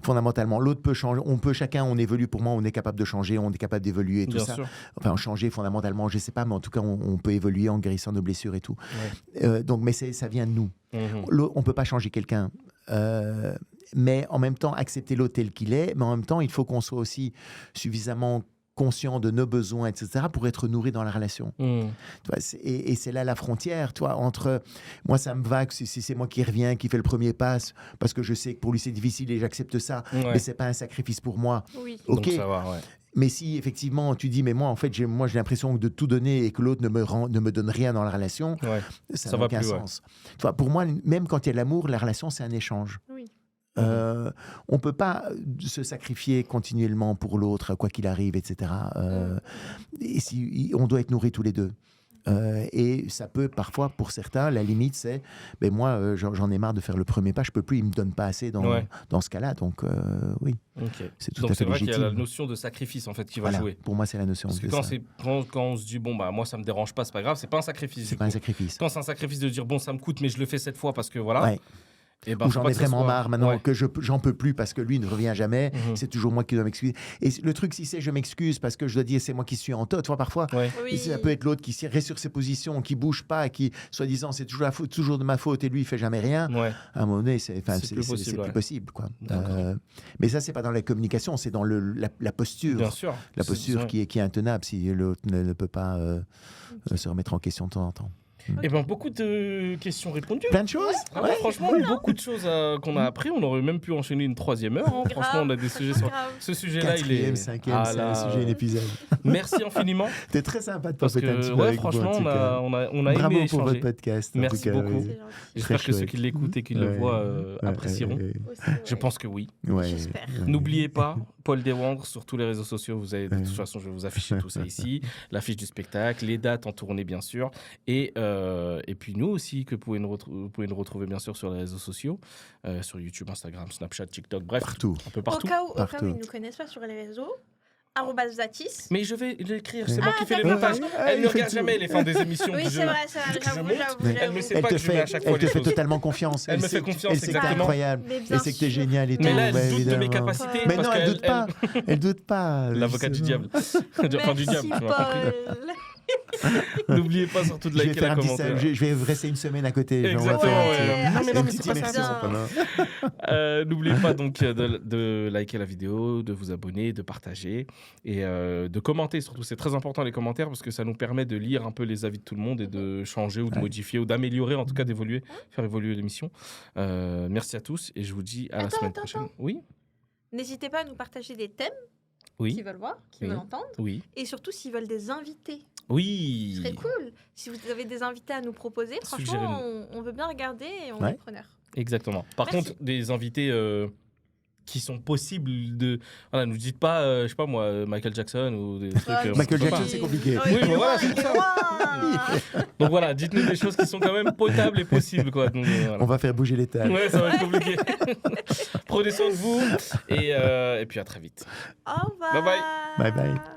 fondamentalement. L'autre peut changer. Chacun, on évolue. Pour moi, on est capable de changer, on est capable d'évoluer, tout ça. Enfin, changer fondamentalement, je sais pas, mais en tout cas, on peut évoluer en guérissant nos blessures et tout. Donc, mais ça vient de nous. On peut pas changer quelqu'un. Mais en même temps, accepter l'autre tel qu'il est. Mais en même temps, il faut qu'on soit aussi suffisamment conscient de nos besoins, etc., pour être nourri dans la relation. Et c'est là la frontière, entre moi, ça me va que si c'est moi qui reviens, qui fait le premier pas, parce que je sais que pour lui, c'est difficile et j'accepte ça, mais c'est pas un sacrifice pour moi. Oui. OK. Donc ça va, Mais si, effectivement, tu dis, mais moi, en fait, j'ai l'impression de tout donner et que l'autre ne me donne rien dans la relation, ça n'a aucun sens. Pour moi, même quand il y a de l'amour, la relation, c'est un échange. Oui. On peut pas se sacrifier continuellement pour l'autre, quoi qu'il arrive, etc. On doit être nourris tous les deux. Et ça peut parfois, pour certains, la limite c'est, moi j'en ai marre de faire le premier pas, je peux plus, il me donne pas assez dans ce cas-là, donc oui. C'est tout à fait légitime. Donc c'est vrai qu'il y a la notion de sacrifice en fait qui va jouer. Pour moi c'est la notion. Parce que quand on se dit moi ça me dérange pas, c'est pas grave, c'est pas un sacrifice. C'est pas un sacrifice. Quand c'est un sacrifice de dire ça me coûte mais je le fais cette fois parce que voilà. Ou j'en ai vraiment marre maintenant, que j'en peux plus parce que lui ne revient jamais, c'est toujours moi qui dois m'excuser. Et le truc, si c'est je m'excuse parce que je dois dire c'est moi qui suis en tort, parfois, ça peut être l'autre qui reste sur ses positions, qui bouge pas, qui, soi-disant, c'est toujours de ma faute et lui, il fait jamais rien. À un moment donné, c'est plus possible. Quoi. Mais ça, c'est pas dans la communication, c'est dans la posture. Bien sûr. La posture qui est intenable si l'autre ne peut pas se remettre en question de temps en temps. Et beaucoup de questions répondues. Plein de choses. Franchement, beaucoup de choses qu'on a appris. On aurait même pu enchaîner une 3e heure. Franchement, on a des sujets sur ce sujet-là. 4e, 5e, c'est un sujet, un épisode. Merci infiniment. T'es très sympa de passer un petit peu avec franchement, vous, on a aimé échanger. Bravo pour votre podcast. Merci beaucoup. J'espère que ceux qui l'écoutent et qui le voient apprécieront. Je pense que oui. J'espère. N'oubliez pas, Paul Deswangres sur tous les réseaux sociaux. Vous avez, de toute façon, je vais vous afficher tout ça ici. L'affiche du spectacle, les dates en tournée, bien sûr. Et puis nous aussi, que vous pouvez nous retrouver bien sûr sur les réseaux sociaux, sur YouTube, Instagram, Snapchat, TikTok, bref, partout. Un peu partout. Au cas où ils ne nous connaissent pas sur les réseaux, @Zatis. Mais je vais l'écrire, c'est moi qui fais les montages. Elle ne regarde jamais les fins des émissions. Oui, c'est vrai, j'avoue. Elle ne sait pas que je mets à chaque fois les choses. Elle te fait totalement confiance. Elle me fait confiance, elle sait que t'es incroyable. Elle sait que t'es génial et tout. Mais là, elle doute de mes capacités. Mais non, elle doute pas. Elle doute pas. L'avocat du diable. Enfin, du diable, tu m'as compris. N'oubliez pas surtout de liker, la commenter. Je vais rester une semaine à côté. Exactement. Mais c'est pas ça. N'oubliez pas donc de liker la vidéo, de vous abonner, de partager et de commenter. Surtout, c'est très important les commentaires parce que ça nous permet de lire un peu les avis de tout le monde et de changer ou de modifier ou d'améliorer, en tout cas d'évoluer, faire évoluer l'émission. Merci à tous et je vous dis à la semaine prochaine. Oui. N'hésitez pas à nous partager des thèmes. Oui. Qui veulent voir, qui veulent entendre. Oui. Et surtout, s'ils veulent des invités Oui. Ce serait cool. Si vous avez des invités à nous proposer, franchement, on veut bien regarder et on est preneurs. Exactement. Par contre, des invités qui sont possibles de... Voilà, nous dites pas, je sais pas moi, Michael Jackson ou des trucs... Michael Jackson, c'est compliqué. Oui, bon, voilà, c'est ça. Donc voilà, dites-nous des choses qui sont quand même potables et possibles, quoi. Donc, voilà. On va faire bouger les tables. Ouais, ça va être compliqué. Prenez soin de vous et puis à très vite. Au revoir. Bye bye. Bye bye.